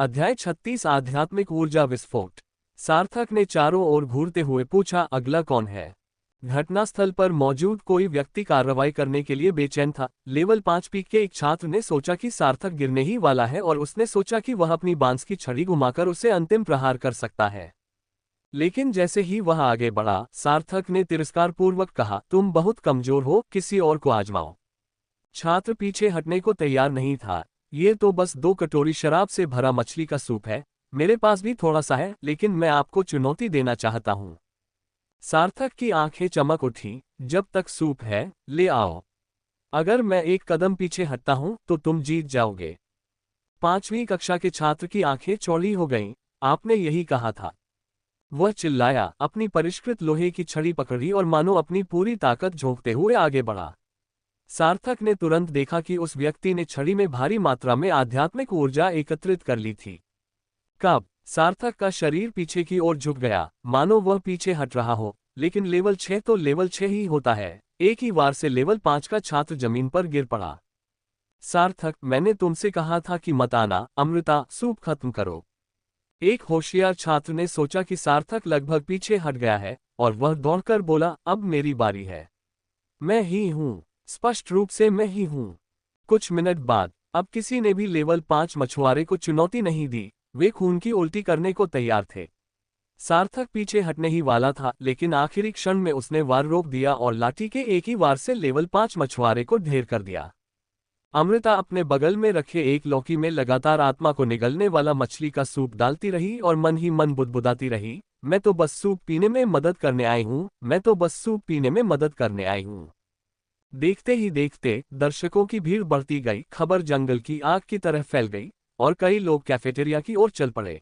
अध्याय 36 आध्यात्मिक ऊर्जा विस्फोट। सार्थक ने चारों ओर घूरते हुए पूछा, अगला कौन है? घटनास्थल पर मौजूद कोई व्यक्ति कार्रवाई करने के लिए बेचैन था। लेवल 5 पीक के एक छात्र ने सोचा कि सार्थक गिरने ही वाला है और उसने सोचा कि वह अपनी बांस की छड़ी घुमाकर उसे अंतिम प्रहार कर सकता है। लेकिन जैसे ही वह आगे बढ़ा, सार्थक ने तिरस्कारपूर्वक कहा, तुम बहुत कमजोर हो, किसी और को आजमाओ। छात्र पीछे हटने को तैयार नहीं था। ये तो बस 2 कटोरी शराब से भरा मछली का सूप है। मेरे पास भी थोड़ा सा है, लेकिन मैं आपको चुनौती देना चाहता हूं। सार्थक की आंखें चमक उठी। जब तक सूप है, ले आओ। अगर मैं एक कदम पीछे हटता हूं तो तुम जीत जाओगे। 5वीं कक्षा के छात्र की आंखें चौड़ी हो गईं। आपने यही कहा था। वह चिल्लाया, अपनी परिष्कृत लोहे की छड़ी पकड़ी और मानो अपनी पूरी ताकत झोंकते हुए आगे बढ़ा। सार्थक ने तुरंत देखा कि उस व्यक्ति ने छड़ी में भारी मात्रा में आध्यात्मिक ऊर्जा एकत्रित कर ली थी। कब सार्थक का शरीर पीछे की ओर झुक गया, मानो वह पीछे हट रहा हो। लेकिन लेवल 6 तो लेवल 6 ही होता है। एक ही वार से लेवल 5 का छात्र जमीन पर गिर पड़ा। सार्थक, मैंने तुमसे कहा था कि मत आना। अमृता, सूप खत्म करो। एक होशियार छात्र ने सोचा कि सार्थक लगभग पीछे हट गया है और वह दौड़कर बोला, अब मेरी बारी है। मैं ही हूं, स्पष्ट रूप से मैं ही हूं। कुछ मिनट बाद अब किसी ने भी लेवल 5 मछुआरे को चुनौती नहीं दी। वे खून की उल्टी करने को तैयार थे। सार्थक पीछे हटने ही वाला था, लेकिन आखिरी क्षण में उसने वार रोक दिया और लाठी के एक ही वार से लेवल 5 मछुआरे को ढेर कर दिया। अमृता अपने बगल में रखे एक लौकी में लगातार आत्मा को निगलने वाला मछली का सूप डालती रही और मन ही मन बुदबुदाती रही, मैं तो बस सूप पीने में मदद करने आई हूं, मैं तो बस सूप पीने में मदद करने आई हूं। देखते ही देखते दर्शकों की भीड़ बढ़ती गई। खबर जंगल की आग की तरह फैल गई और कई लोग कैफेटेरिया की ओर चल पड़े।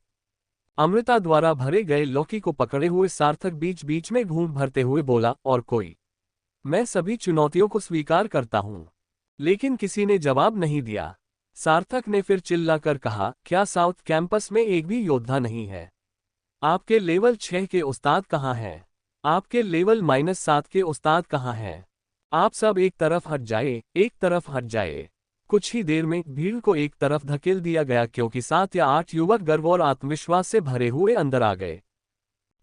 अमृता द्वारा भरे गए लौकी को पकड़े हुए सार्थक बीच बीच में घूंट भरते हुए बोला, और कोई? मैं सभी चुनौतियों को स्वीकार करता हूं। लेकिन किसी ने जवाब नहीं दिया। सार्थक ने फिर चिल्लाकर कहा, क्या साउथ कैंपस में एक भी योद्धा नहीं है? आपके लेवल 6 के उस्ताद कहाँ हैं? आपके लेवल -7 के उस्ताद कहाँ हैं? आप सब एक तरफ हट जाए, एक तरफ हट जाए। कुछ ही देर में भीड़ को एक तरफ धकेल दिया गया, क्योंकि 7 या 8 युवक गर्व और आत्मविश्वास से भरे हुए अंदर आ गए।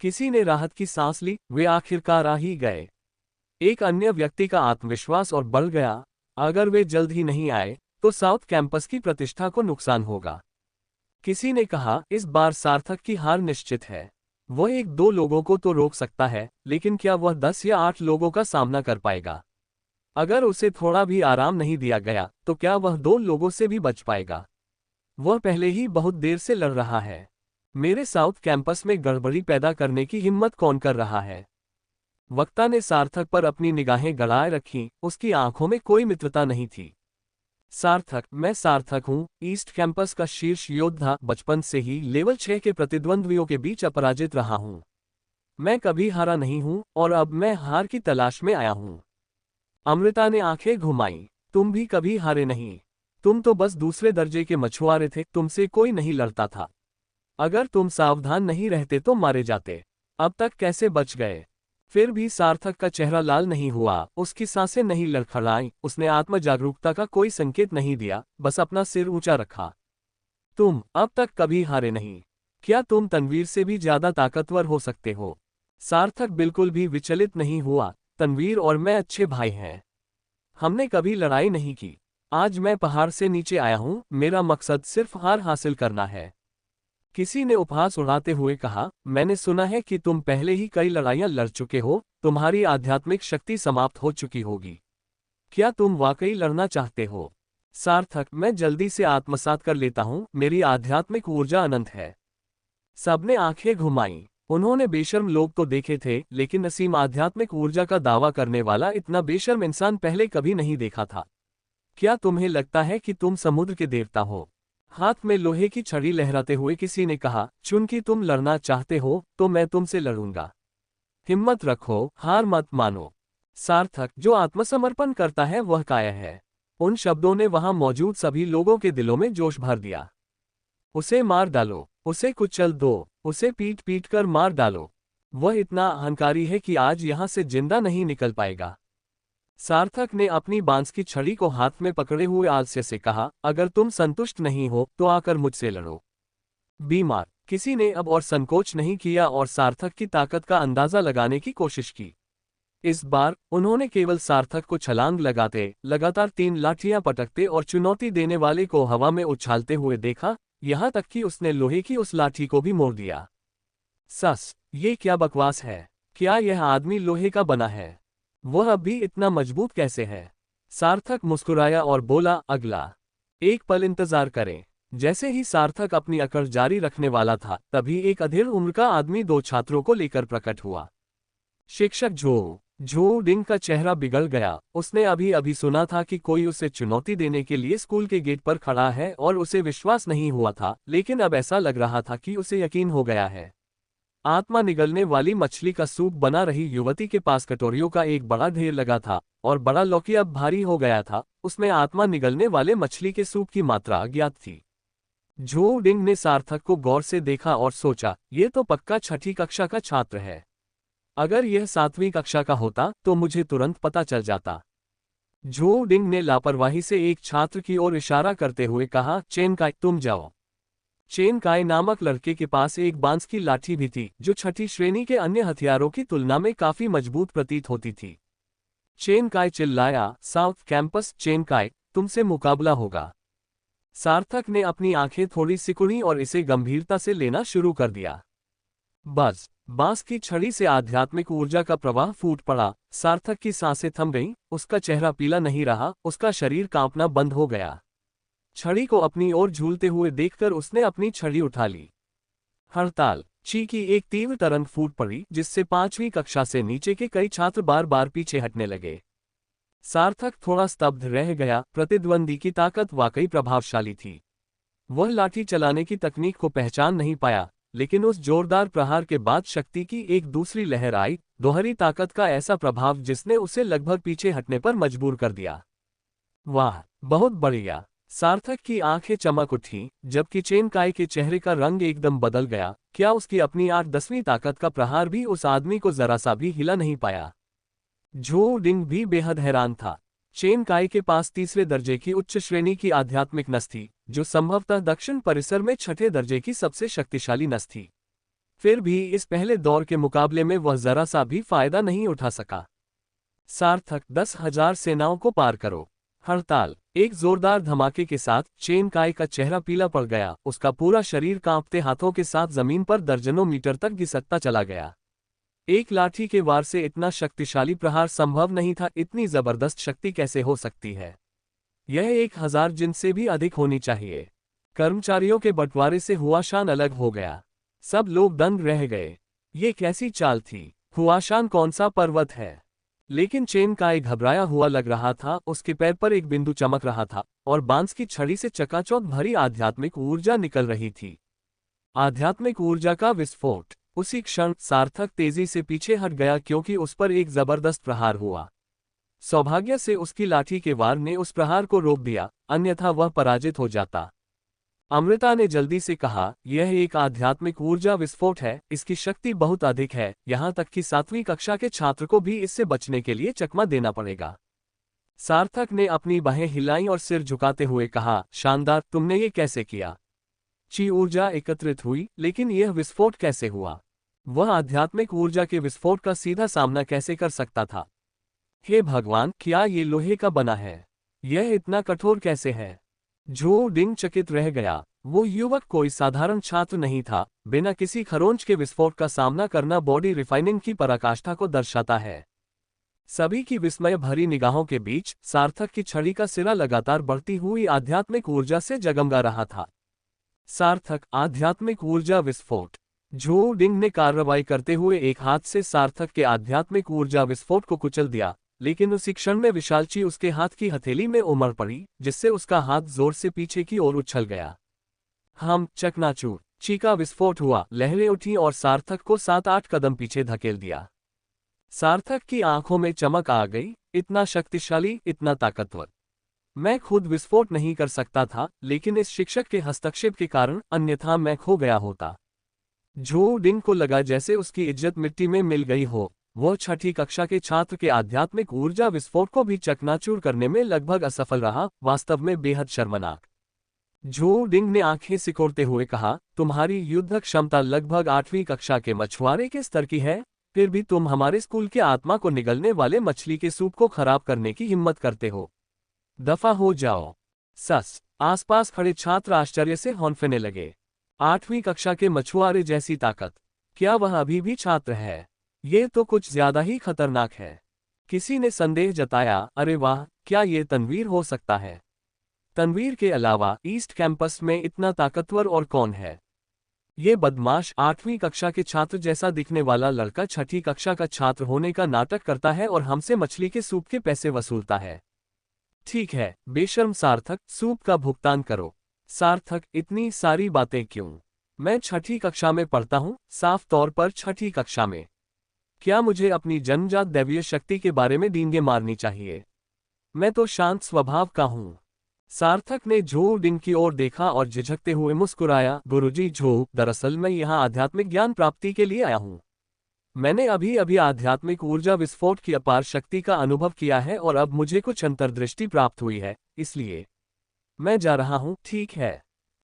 किसी ने राहत की सांस ली, वे आखिरकार आ ही गए। एक अन्य व्यक्ति का आत्मविश्वास और बढ़ गया। अगर वे जल्द ही नहीं आए तो साउथ कैंपस की प्रतिष्ठा को नुकसान होगा। किसी ने कहा, इस बार सार्थक की हार निश्चित है। वह 1-2 लोगों को तो रोक सकता है, लेकिन क्या वह 10 या 8 लोगों का सामना कर पाएगा? अगर उसे थोड़ा भी आराम नहीं दिया गया तो क्या वह 2 लोगों से भी बच पाएगा? वह पहले ही बहुत देर से लड़ रहा है। मेरे साउथ कैंपस में गड़बड़ी पैदा करने की हिम्मत कौन कर रहा है? वक्ता ने सार्थक पर अपनी निगाहें गड़ाए रखीं। उसकी आंखों में कोई मित्रता नहीं थी। सार्थक, मैं सार्थक हूं, ईस्ट कैंपस का शीर्ष योद्धा। बचपन से ही लेवल 6 के प्रतिद्वंद्वियों के बीच अपराजित रहा हूं। मैं कभी हारा नहीं हूं और अब मैं हार की तलाश में आया हूं। अमृता ने आंखें घुमाईं। तुम भी कभी हारे नहीं। तुम तो बस दूसरे दर्जे के मछुआरे थे, तुमसे कोई नहीं लड़ता था। अगर तुम सावधान नहीं रहते तो मारे जाते। अब तक कैसे बच गए? फिर भी सार्थक का चेहरा लाल नहीं हुआ, उसकी सांसें नहीं लड़खड़ाईं, उसने आत्म जागरूकता का कोई संकेत नहीं दिया, बस अपना सिर ऊंचा रखा। तुम अब तक कभी हारे नहीं। क्या तुम तनवीर से भी ज्यादा ताकतवर हो सकते हो? सार्थक बिल्कुल भी विचलित नहीं हुआ। तनवीर और मैं अच्छे भाई हैं। हमने कभी लड़ाई नहीं की। आज मैं पहाड़ से नीचे आया हूं, मेरा मकसद सिर्फ हार हासिल करना है। किसी ने उपहास उड़ाते हुए कहा, मैंने सुना है कि तुम पहले ही कई लड़ाइयां लड़ चुके हो, तुम्हारी आध्यात्मिक शक्ति समाप्त हो चुकी होगी। क्या तुम वाकई लड़ना चाहते हो? सार्थक, मैं जल्दी से आत्मसात कर लेता हूं, मेरी आध्यात्मिक ऊर्जा अनंत है। सबने आंखें घुमाईं। उन्होंने बेशर्म लोग तो देखे थे, लेकिन असीम आध्यात्मिक ऊर्जा का दावा करने वाला इतना बेशर्म इंसान पहले कभी नहीं देखा था। क्या तुम्हें लगता है कि तुम समुद्र के देवता हो? हाथ में लोहे की छड़ी लहराते हुए किसी ने कहा, चूंकि तुम लड़ना चाहते हो तो मैं तुमसे लड़ूंगा। हिम्मत रखो, हार मत मानो। सार्थक, जो आत्मसमर्पण करता है वह काया है। उन शब्दों ने वहां मौजूद सभी लोगों के दिलों में जोश भर दिया। उसे मार डालो, उसे कुचल दो, उसे पीट पीट कर मार डालो। वह इतना अहंकारी है कि आज यहां से जिंदा नहीं निकल पाएगा। सार्थक ने अपनी बांस की छड़ी को हाथ में पकड़े हुए आलस्य से कहा, अगर तुम संतुष्ट नहीं हो तो आकर मुझसे लड़ो। बीमार किसी ने अब और संकोच नहीं किया और सार्थक की ताकत का अंदाजा लगाने की कोशिश की। इस बार उन्होंने केवल सार्थक को छलांग लगाते, लगातार 3 लाठियां पटकते और चुनौती देने वाले को हवा में उछालते हुए देखा, यहां तक कि उसने लोहे की उस लाठी को भी मोड़ दिया। ये क्या बकवास है? क्या यह आदमी लोहे का बना है? वह अब भी इतना मजबूत कैसे है? सार्थक मुस्कुराया और बोला, अगला एक पल इंतजार करें। जैसे ही सार्थक अपनी अकड़ जारी रखने वाला था, तभी एक अधेड़ उम्र का आदमी 2 छात्रों को लेकर प्रकट हुआ। शिक्षक झो डिंग का चेहरा बिगड़ गया। उसने अभी अभी सुना था कि कोई उसे चुनौती देने के लिए स्कूल के गेट पर खड़ा है और उसे विश्वास नहीं हुआ था, लेकिन अब ऐसा लग रहा था कि उसे यकीन हो गया है। आत्मा निगलने वाली मछली का सूप बना रही युवती के पास कटोरियों का एक बड़ा ढेर लगा था और बड़ा लौकी अब भारी हो गया था। उसमें आत्मा निगलने वाले मछली के सूप की मात्रा अज्ञात थी। झो डिंग ने सार्थक को गौर से देखा और सोचा, ये तो पक्का 6ठी कक्षा का छात्र है। अगर यह 7वीं कक्षा का होता तो मुझे तुरंत पता चल जाता। झो डिंग ने लापरवाही से एक छात्र की ओर इशारा करते हुए कहा, चेन काई, तुम जाओ। चेन काय नामक लड़के के पास एक बांस की लाठी भी थी, जो 6ठी श्रेणी के अन्य हथियारों की तुलना में काफी मजबूत प्रतीत होती थी। चेन काय चिल्लाया, साउथ कैंपस चेन काय, तुमसे मुकाबला होगा। सार्थक ने अपनी आंखें थोड़ी सिकुड़ी और इसे गंभीरता से लेना शुरू कर दिया। बस बांस की छड़ी से आध्यात्मिक ऊर्जा का प्रवाह फूट पड़ा। सार्थक की सांसें थम गईं, उसका चेहरा पीला नहीं रहा, उसका शरीर कांपना बंद हो गया। छड़ी को अपनी ओर झूलते हुए देखकर उसने अपनी छड़ी उठा ली। हड़ताल ची की एक तीव्र तरंग फूट पड़ी, जिससे 5वीं कक्षा से नीचे के कई छात्र बार बार पीछे हटने लगे। सार्थक थोड़ा स्तब्ध रह गया। प्रतिद्वंदी की ताकत वाकई प्रभावशाली थी। वह लाठी चलाने की तकनीक को पहचान नहीं पाया, लेकिन उस जोरदार प्रहार के बाद शक्ति की एक दूसरी लहर आई, दोहरी ताकत का ऐसा प्रभाव जिसने उसे लगभग पीछे हटने पर मजबूर कर दिया। वाह, बहुत बढ़िया। सार्थक की आंखें चमक उठी, जबकि चेन काय के चेहरे का रंग एकदम बदल गया। क्या उसकी अपनी 8-10वीं ताकत का प्रहार भी उस आदमी को जरा सा भी हिला नहीं पाया? झो डिंग भी बेहद हैरान था। चेन काय के पास 3रे दर्जे की उच्च श्रेणी की आध्यात्मिक नस थी, जो संभवतः दक्षिण परिसर में 6ठे दर्जे की सबसे शक्तिशाली नस थी। फिर भी इस पहले दौर के मुकाबले में वह जरा सा भी फायदा नहीं उठा सका। सार्थक, 10,000 सेनाओं को पार करो। हड़ताल एक जोरदार धमाके के साथ चेन काय का चेहरा पीला पड़ गया। उसका पूरा शरीर कांपते हाथों के साथ जमीन पर दर्जनों मीटर तक घिसकता चला गया। एक लाठी के वार से इतना शक्तिशाली प्रहार संभव नहीं था। इतनी जबरदस्त शक्ति कैसे हो सकती है? यह 1000 जिन से भी अधिक होनी चाहिए। कर्मचारियों के बंटवारे से हुआशान अलग हो गया। सब लोग दंग रह गए। ये कैसी चाल थी? हुआशान कौन सा पर्वत है? लेकिन चेन काय घबराया हुआ लग रहा था। उसके पैर पर एक बिंदु चमक रहा था और बांस की छड़ी से चकाचौंध भरी आध्यात्मिक ऊर्जा निकल रही थी। आध्यात्मिक ऊर्जा का विस्फोट। उसी क्षण सार्थक तेजी से पीछे हट गया, क्योंकि उस पर एक जबरदस्त प्रहार हुआ। सौभाग्य से उसकी लाठी के वार ने उस प्रहार को रोक दिया, अन्यथा वह पराजित हो जाता। अमृता ने जल्दी से कहा, यह एक आध्यात्मिक ऊर्जा विस्फोट है, इसकी शक्ति बहुत अधिक है, यहाँ तक कि 7वीं कक्षा के छात्र को भी इससे बचने के लिए चकमा देना पड़ेगा। सार्थक ने अपनी बाहें हिलाईं और सिर झुकाते हुए कहा, शानदार, तुमने ये कैसे किया? ची ऊर्जा एकत्रित हुई, लेकिन यह विस्फोट कैसे हुआ? वह आध्यात्मिक ऊर्जा के विस्फोट का सीधा सामना कैसे कर सकता था? हे भगवान, क्या ये लोहे का बना है? यह इतना कठोर कैसे है? झो डिंग चकित रह गया। वो युवक कोई साधारण छात्र नहीं था। बिना किसी खरोंच के विस्फोट का सामना करना बॉडी रिफाइनिंग की पराकाष्ठा को दर्शाता है। सभी की विस्मय भरी निगाहों के बीच सार्थक की छड़ी का सिरा लगातार बढ़ती हुई आध्यात्मिक ऊर्जा से जगमगा रहा था। सार्थक, आध्यात्मिक ऊर्जा विस्फोट। झो डिंग ने कार्रवाई करते हुए एक हाथ से सार्थक के आध्यात्मिक ऊर्जा विस्फोट को कुचल दिया, लेकिन उसी क्षण में विशालची उसके हाथ की हथेली में उमड़ पड़ी, जिससे उसका हाथ जोर से पीछे की ओर उछल गया। हम चकनाचूर। ची का विस्फोट हुआ, लहरें उठी और सार्थक को 7-8 कदम पीछे धकेल दिया। सार्थक की आंखों में चमक आ गई। इतना शक्तिशाली, इतना ताकतवर। मैं खुद विस्फोट नहीं कर सकता था, लेकिन इस शिक्षक के हस्तक्षेप के कारण, अन्यथा मैं खो गया होता। झो डिंग को लगा जैसे उसकी इज्जत मिट्टी में मिल गई हो। वह 6ठी कक्षा के छात्र के आध्यात्मिक ऊर्जा विस्फोट को भी चकनाचूर करने में लगभग असफल रहा, वास्तव में बेहद शर्मनाक। झो डिंग ने आंखें सिकोड़ते हुए कहा, तुम्हारी युद्ध क्षमता लगभग 8वीं कक्षा के मछुआरे के स्तर की है, फिर भी तुम हमारे स्कूल के आत्मा को निगलने वाले मछली के सूप को खराब करने की हिम्मत करते हो। दफा हो जाओ। सस। आसपास खड़े छात्र आश्चर्य से हौंफने लगे। 8वीं कक्षा के मछुआरे जैसी ताकत। क्या वह अभी भी छात्र है? ये तो कुछ ज्यादा ही खतरनाक है। किसी ने संदेह जताया, अरे वाह, क्या ये तनवीर हो सकता है? तनवीर के अलावा ईस्ट कैंपस में इतना ताकतवर और कौन है? ये बदमाश 8वीं कक्षा के छात्र जैसा दिखने वाला लड़का 6ठी कक्षा का छात्र होने का नाटक करता है और हमसे मछली के सूप के पैसे वसूलता है। ठीक है, बेशर्म सार्थक, सूप का भुगतान करो। सार्थक, इतनी सारी बातें क्यों? मैं 6ठी कक्षा में पढ़ता हूँ, साफ तौर पर 6ठी कक्षा में। क्या मुझे अपनी जन्मजात दैवीय शक्ति के बारे में डींगे मारनी चाहिए? मैं तो शांत स्वभाव का हूँ। सार्थक ने झो डिंग की ओर देखा और झिझकते हुए मुस्कुराया, गुरुजी झो, दरअसल मैं यहाँ आध्यात्मिक ज्ञान प्राप्ति के लिए आया हूँ। मैंने अभी अभी आध्यात्मिक ऊर्जा विस्फोट की अपार शक्ति का अनुभव किया है और अब मुझे कुछ अंतर्दृष्टि प्राप्त हुई है, इसलिए मैं जा रहा हूँ। ठीक है।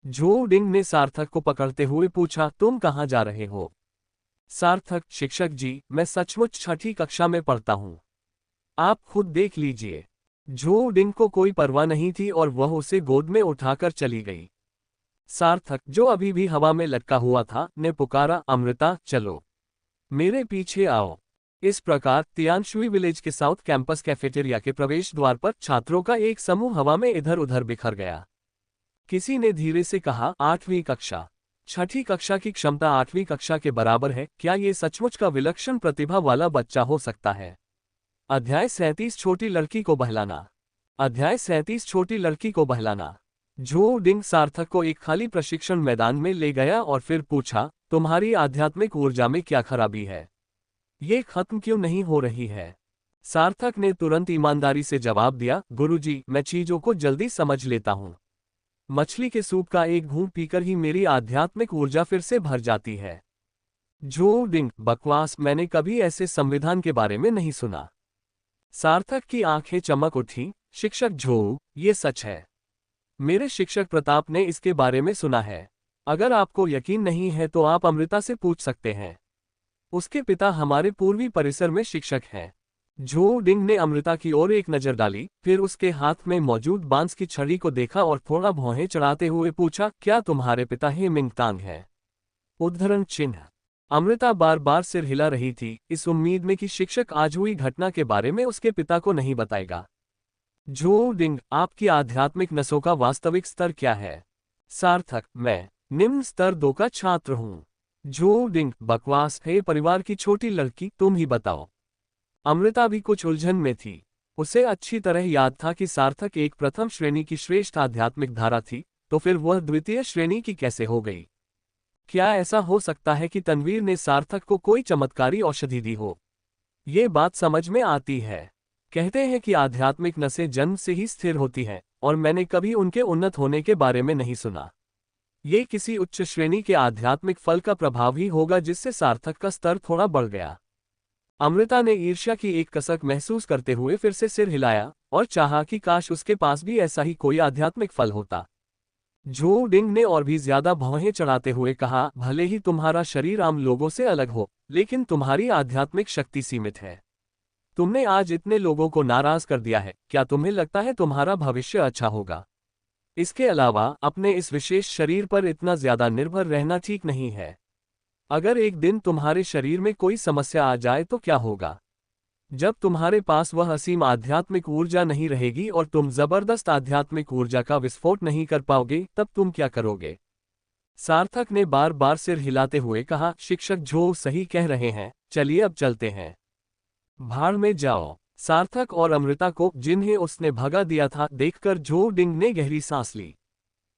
झो डिंग ने सार्थक को पकड़ते हुए पूछा, तुम कहाँ जा रहे हो? सार्थक, शिक्षक जी, मैं सचमुच 6ठी कक्षा में पढ़ता हूँ। आप खुद देख लीजिए। झो डिंग को कोई परवाह नहीं थी और वह उसे गोद में उठाकर चली गई। सार्थक, जो अभी भी हवा में लटका हुआ था, ने पुकारा, अमृता, चलो, मेरे पीछे आओ। इस प्रकार तियानशुई विलेज के साउथ कैंपस कैफेटेरिया के प्रवेश द्वार पर छात्रों का एक समूह हवा में इधर उधर बिखर गया। किसी ने धीरे से कहा, 8वीं कक्षा। 6ठी कक्षा की क्षमता 8वीं कक्षा के बराबर है। क्या ये सचमुच का विलक्षण प्रतिभा वाला बच्चा हो सकता है? अध्याय 37 छोटी लड़की को बहलाना। अध्याय 37 छोटी लड़की को बहलाना। झो डिंग सार्थक को एक खाली प्रशिक्षण मैदान में ले गया और फिर पूछा, तुम्हारी आध्यात्मिक ऊर्जा में क्या खराबी है? ये खत्म क्यों नहीं हो रही है? सार्थक ने तुरंत ईमानदारी से जवाब दिया, गुरुजी, मैं चीजों को जल्दी समझ लेता हूँ। मछली के सूप का एक घूंट पीकर ही मेरी आध्यात्मिक ऊर्जा फिर से भर जाती है। झो डिंग, बकवास, मैंने कभी ऐसे संविधान के बारे में नहीं सुना। सार्थक की आंखें चमक उठी, शिक्षक झो, ये सच है। मेरे शिक्षक प्रताप ने इसके बारे में सुना है। अगर आपको यकीन नहीं है तो आप अमृता से पूछ सकते हैं। उसके पिता हमारे पूर्वी परिसर में शिक्षक हैं। झो डिंग ने अमृता की ओर एक नजर डाली, फिर उसके हाथ में मौजूद बांस की छड़ी को देखा और थोड़ा भौहें चढ़ाते हुए पूछा, क्या तुम्हारे पिता हे मिंगतांग हैं? उद्धरण चिन्ह। अमृता बार बार सिर हिला रही थी, इस उम्मीद में कि शिक्षक आज हुई घटना के बारे में उसके पिता को नहीं बताएगा। झो डिंग, आपकी आध्यात्मिक नसों का वास्तविक स्तर क्या है? सार्थक, मैं निम्न स्तर 2 का छात्र हूँ। झो डिंग, बकवास है, परिवार की छोटी लड़की, तुम ही बताओ। अमृता भी कुछ उलझन में थी। उसे अच्छी तरह याद था कि सार्थक एक प्रथम श्रेणी की श्रेष्ठ आध्यात्मिक धारा थी, तो फिर वह द्वितीय श्रेणी की कैसे हो गई? क्या ऐसा हो सकता है कि तनवीर ने सार्थक को कोई चमत्कारी औषधि दी हो? ये बात समझ में आती है। कहते हैं कि आध्यात्मिक नसें जन्म से ही स्थिर होती हैं, और मैंने कभी उनके उन्नत होने के बारे में नहीं सुना। ये किसी उच्च श्रेणी के आध्यात्मिक फल का प्रभाव ही होगा जिससे सार्थक का स्तर थोड़ा बढ़ गया। अमृता ने ईर्ष्या की एक कसक महसूस करते हुए फिर से सिर हिलाया और चाहा कि काश उसके पास भी ऐसा ही कोई आध्यात्मिक फल होता। झो डिंग ने और भी ज्यादा भौहें चढ़ाते हुए कहा, भले ही तुम्हारा शरीर आम लोगों से अलग हो, लेकिन तुम्हारी आध्यात्मिक शक्ति सीमित है। तुमने आज इतने लोगों को नाराज कर दिया है, क्या तुम्हें लगता है तुम्हारा भविष्य अच्छा होगा? इसके अलावा अपने इस विशेष शरीर पर इतना ज्यादा निर्भर रहना ठीक नहीं है। अगर एक दिन तुम्हारे शरीर में कोई समस्या आ जाए तो क्या होगा? जब तुम्हारे पास वह असीम आध्यात्मिक ऊर्जा नहीं रहेगी और तुम जबरदस्त आध्यात्मिक ऊर्जा का विस्फोट नहीं कर पाओगे, तब तुम क्या करोगे? सार्थक ने बार बार सिर हिलाते हुए कहा, शिक्षक झो सही कह रहे हैं, चलिए अब चलते हैं। भाड़ में जाओ। सार्थक और अमृता को, जिन्हें उसने भगा दिया था, देखकर झो डिंग ने गहरी सांस ली।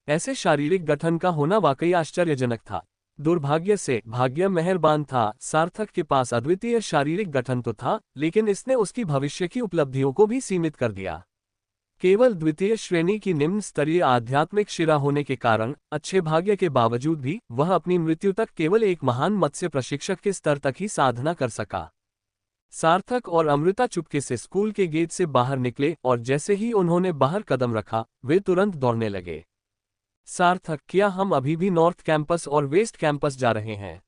ऐसे शारीरिक गठन का होना वाकई आश्चर्यजनक था। दुर्भाग्य से भाग्य मेहरबान था, सार्थक के पास अद्वितीय शारीरिक गठन तो था, लेकिन इसने उसकी भविष्य की उपलब्धियों को भी सीमित कर दिया। केवल द्वितीय श्रेणी की निम्न स्तरीय आध्यात्मिक शिरा होने के कारण अच्छे भाग्य के बावजूद भी वह अपनी मृत्यु तक केवल एक महान मत्स्य प्रशिक्षक के स्तर तक ही साधना कर सका। सार्थक और अमृता चुपके से स्कूल के गेट से बाहर निकले और जैसे ही उन्होंने बाहर कदम रखा, वे तुरंत दौड़ने लगे। सार्थक, क्या हम अभी भी नॉर्थ कैंपस और वेस्ट कैंपस जा रहे हैं?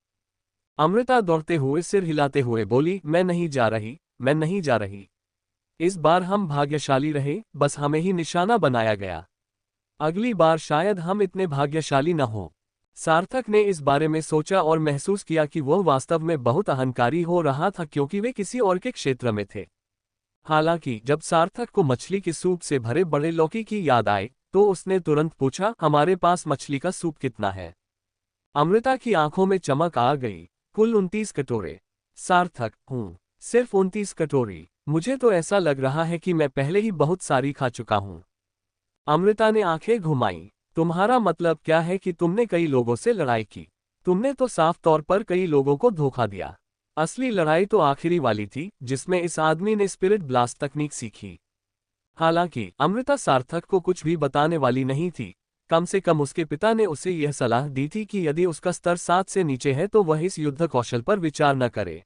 अमृता दौड़ते हुए सिर हिलाते हुए बोली, मैं नहीं जा रही, मैं नहीं जा रही। इस बार हम भाग्यशाली रहे, बस हमें ही निशाना बनाया गया। अगली बार शायद हम इतने भाग्यशाली न हों। सार्थक ने इस बारे में सोचा और महसूस किया कि वह वास्तव में बहुत अहंकारी हो रहा था क्योंकि वे किसी और के क्षेत्र में थे। हालांकि जब सार्थक को मछली के सूप से भरे बड़े लौकी की याद आई, तो उसने तुरंत पूछा, हमारे पास मछली का सूप कितना है? अमृता की आंखों में चमक आ गई। कुल 29 कटोरे। सार्थक, हूँ, सिर्फ 29 कटोरी? मुझे तो ऐसा लग रहा है कि मैं पहले ही बहुत सारी खा चुका हूँ। अमृता ने आंखें घुमाई। तुम्हारा मतलब क्या है कि तुमने कई लोगों से लड़ाई की? तुमने तो साफ तौर पर कई लोगों को धोखा दिया। असली लड़ाई तो आखिरी वाली थी, जिसमें इस आदमी ने स्पिरिट ब्लास्ट तकनीक सीखी। हालांकि अमृता सार्थक को कुछ भी बताने वाली नहीं थी। कम से कम उसके पिता ने उसे यह सलाह दी थी कि यदि उसका स्तर 7 से नीचे है तो वह इस युद्ध कौशल पर विचार न करे।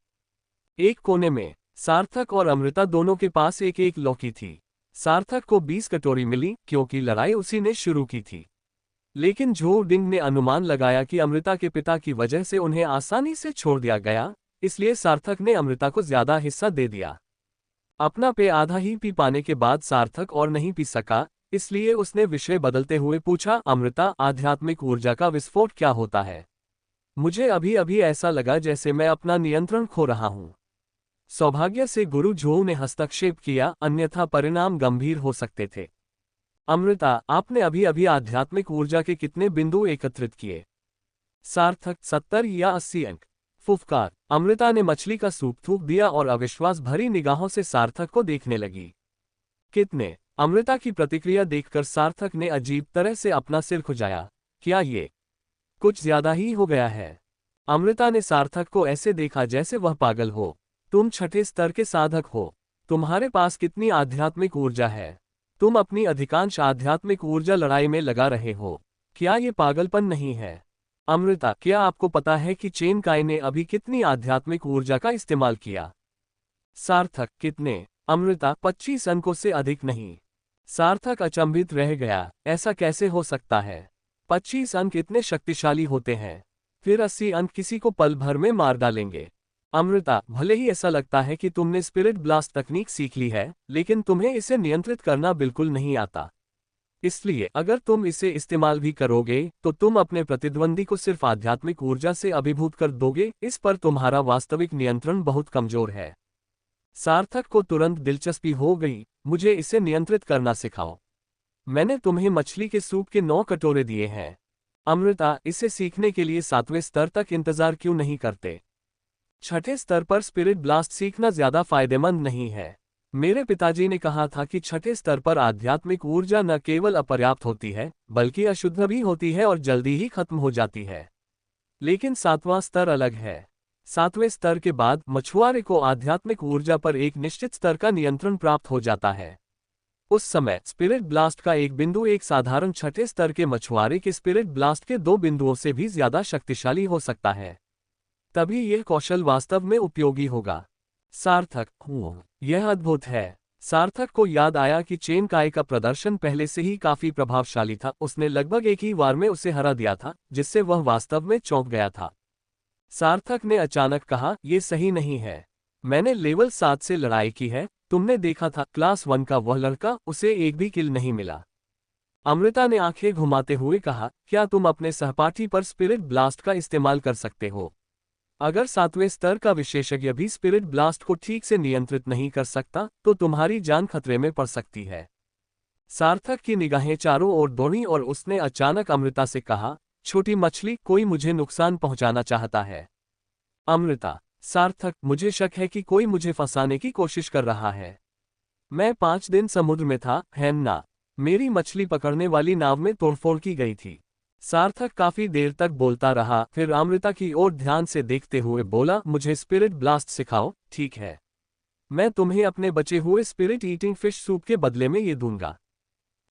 एक कोने में सार्थक और अमृता दोनों के पास एक एक लौकी थी। सार्थक को 20 कटोरी मिली क्योंकि लड़ाई उसी ने शुरू की थी। लेकिन झो डिंग ने अनुमान लगाया कि अमृता के पिता की वजह से उन्हें आसानी से छोड़ दिया गया, इसलिए सार्थक ने अमृता को ज्यादा हिस्सा दे दिया। अपना पेय आधा ही पी पाने के बाद सार्थक और नहीं पी सका, इसलिए उसने विषय बदलते हुए पूछा, अमृता, आध्यात्मिक ऊर्जा का विस्फोट क्या होता है? मुझे अभी अभी ऐसा लगा जैसे मैं अपना नियंत्रण खो रहा हूं। सौभाग्य से गुरु झो ने हस्तक्षेप किया, अन्यथा परिणाम गंभीर हो सकते थे। अमृता, आपने अभी अभी आध्यात्मिक ऊर्जा के कितने बिंदु एकत्रित किए? सार्थक, 70 या 80 अंक। फुफकार। अमृता ने मछली का सूप थूक दिया और अविश्वास भरी निगाहों से सार्थक को देखने लगी। कितने? अमृता की प्रतिक्रिया देखकर सार्थक ने अजीब तरह से अपना सिर खुजाया। क्या ये कुछ ज्यादा ही हो गया है? अमृता ने सार्थक को ऐसे देखा जैसे वह पागल हो। तुम 6ठे स्तर के साधक हो। तुम्हारे पास कितनी आध्यात्मिक ऊर्जा है? तुम अपनी अधिकांश आध्यात्मिक ऊर्जा लड़ाई में लगा रहे हो। क्या ये पागलपन नहीं है? अमृता, क्या आपको पता है कि चेन काय ने अभी कितनी आध्यात्मिक ऊर्जा का इस्तेमाल किया? सार्थक, कितने? अमृता, 25 अंकों से अधिक नहीं। सार्थक अचंभित रह गया, ऐसा कैसे हो सकता है? 25 अंक इतने शक्तिशाली होते हैं? फिर 80 अंक किसी को पल भर में मार डालेंगे। अमृता, भले ही ऐसा लगता है कि तुमने स्पिरिट ब्लास्ट तकनीक सीख ली है, लेकिन तुम्हें इसे नियंत्रित करना बिल्कुल नहीं आता। इसलिए अगर तुम इसे इस्तेमाल भी करोगे तो तुम अपने प्रतिद्वंदी को सिर्फ आध्यात्मिक ऊर्जा से अभिभूत कर दोगे। इस पर तुम्हारा वास्तविक नियंत्रण बहुत कमजोर है। सार्थक को तुरंत दिलचस्पी हो गई, मुझे इसे नियंत्रित करना सिखाओ। मैंने तुम्हें मछली के सूप के 9 कटोरे दिए हैं। अमृता, इसे सीखने के लिए 7वें स्तर तक इंतजार क्यों नहीं करते? 6ठे स्तर पर स्पिरिट ब्लास्ट सीखना ज्यादा फायदेमंद नहीं है। मेरे पिताजी ने कहा था कि 6ठे स्तर पर आध्यात्मिक ऊर्जा न केवल अपर्याप्त होती है, बल्कि अशुद्ध भी होती है और जल्दी ही खत्म हो जाती है। लेकिन 7वां स्तर अलग है। 7वें स्तर के बाद मछुआरे को आध्यात्मिक ऊर्जा पर एक निश्चित स्तर का नियंत्रण प्राप्त हो जाता है। उस समय स्पिरिट ब्लास्ट का एक बिंदु एक साधारण 6ठे स्तर के मछुआरे के स्पिरिट ब्लास्ट के 2 बिंदुओं से भी ज्यादा शक्तिशाली हो सकता है। तभी यह कौशल वास्तव में उपयोगी होगा। सार्थक, यह अद्भुत है। सार्थक को याद आया कि चेन काय का प्रदर्शन पहले से ही काफी प्रभावशाली था। उसने लगभग एक ही वार में उसे हरा दिया था, जिससे वह वास्तव में चौंक गया था। सार्थक ने अचानक कहा, यह सही नहीं है। मैंने लेवल 7 से लड़ाई की है। तुमने देखा था क्लास 1 का वह लड़का, उसे एक भी किल नहीं मिला। अमृता ने आंखें घुमाते हुए कहा, क्या तुम अपने सहपाठी पर स्पिरिट ब्लास्ट का इस्तेमाल कर सकते हो? अगर 7वें स्तर का विशेषज्ञ भी स्पिरिट ब्लास्ट को ठीक से नियंत्रित नहीं कर सकता, तो तुम्हारी जान खतरे में पड़ सकती है। सार्थक की निगाहें चारों ओर दौड़ीं और उसने अचानक अमृता से कहा, छोटी मछली, कोई मुझे नुकसान पहुंचाना चाहता है। अमृता, सार्थक, मुझे शक है कि कोई मुझे फंसाने की कोशिश कर रहा है। मैं 5 दिन समुद्र में था, है ना? मेरी मछली पकड़ने वाली नाव में तोड़फोड़ की गई थी। सार्थक काफी देर तक बोलता रहा, फिर अमृता की ओर ध्यान से देखते हुए बोला, मुझे स्पिरिट ब्लास्ट सिखाओ, ठीक है? मैं तुम्हें अपने बचे हुए स्पिरिट ईटिंग फिश सूप के बदले में ये दूंगा।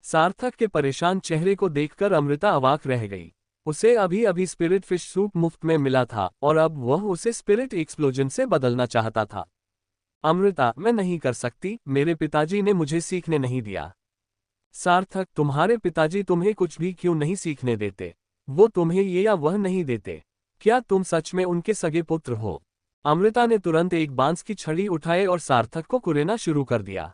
सार्थक के परेशान चेहरे को देखकर अमृता अवाक रह गई। उसे अभी अभी स्पिरिट फिश सूप मुफ्त में मिला था और अब वह उसे स्पिरिट एक्सप्लोजन से बदलना चाहता था। अमृता, मैं नहीं कर सकती, मेरे पिताजी ने मुझे सीखने नहीं दिया। सार्थक, तुम्हारे पिताजी तुम्हें कुछ भी क्यों नहीं सीखने देते? वो तुम्हें ये या वह नहीं देते। क्या तुम सच में उनके सगे पुत्र हो? अमृता ने तुरंत एक बांस की छड़ी उठाई और सार्थक को कुरेदना शुरू कर दिया।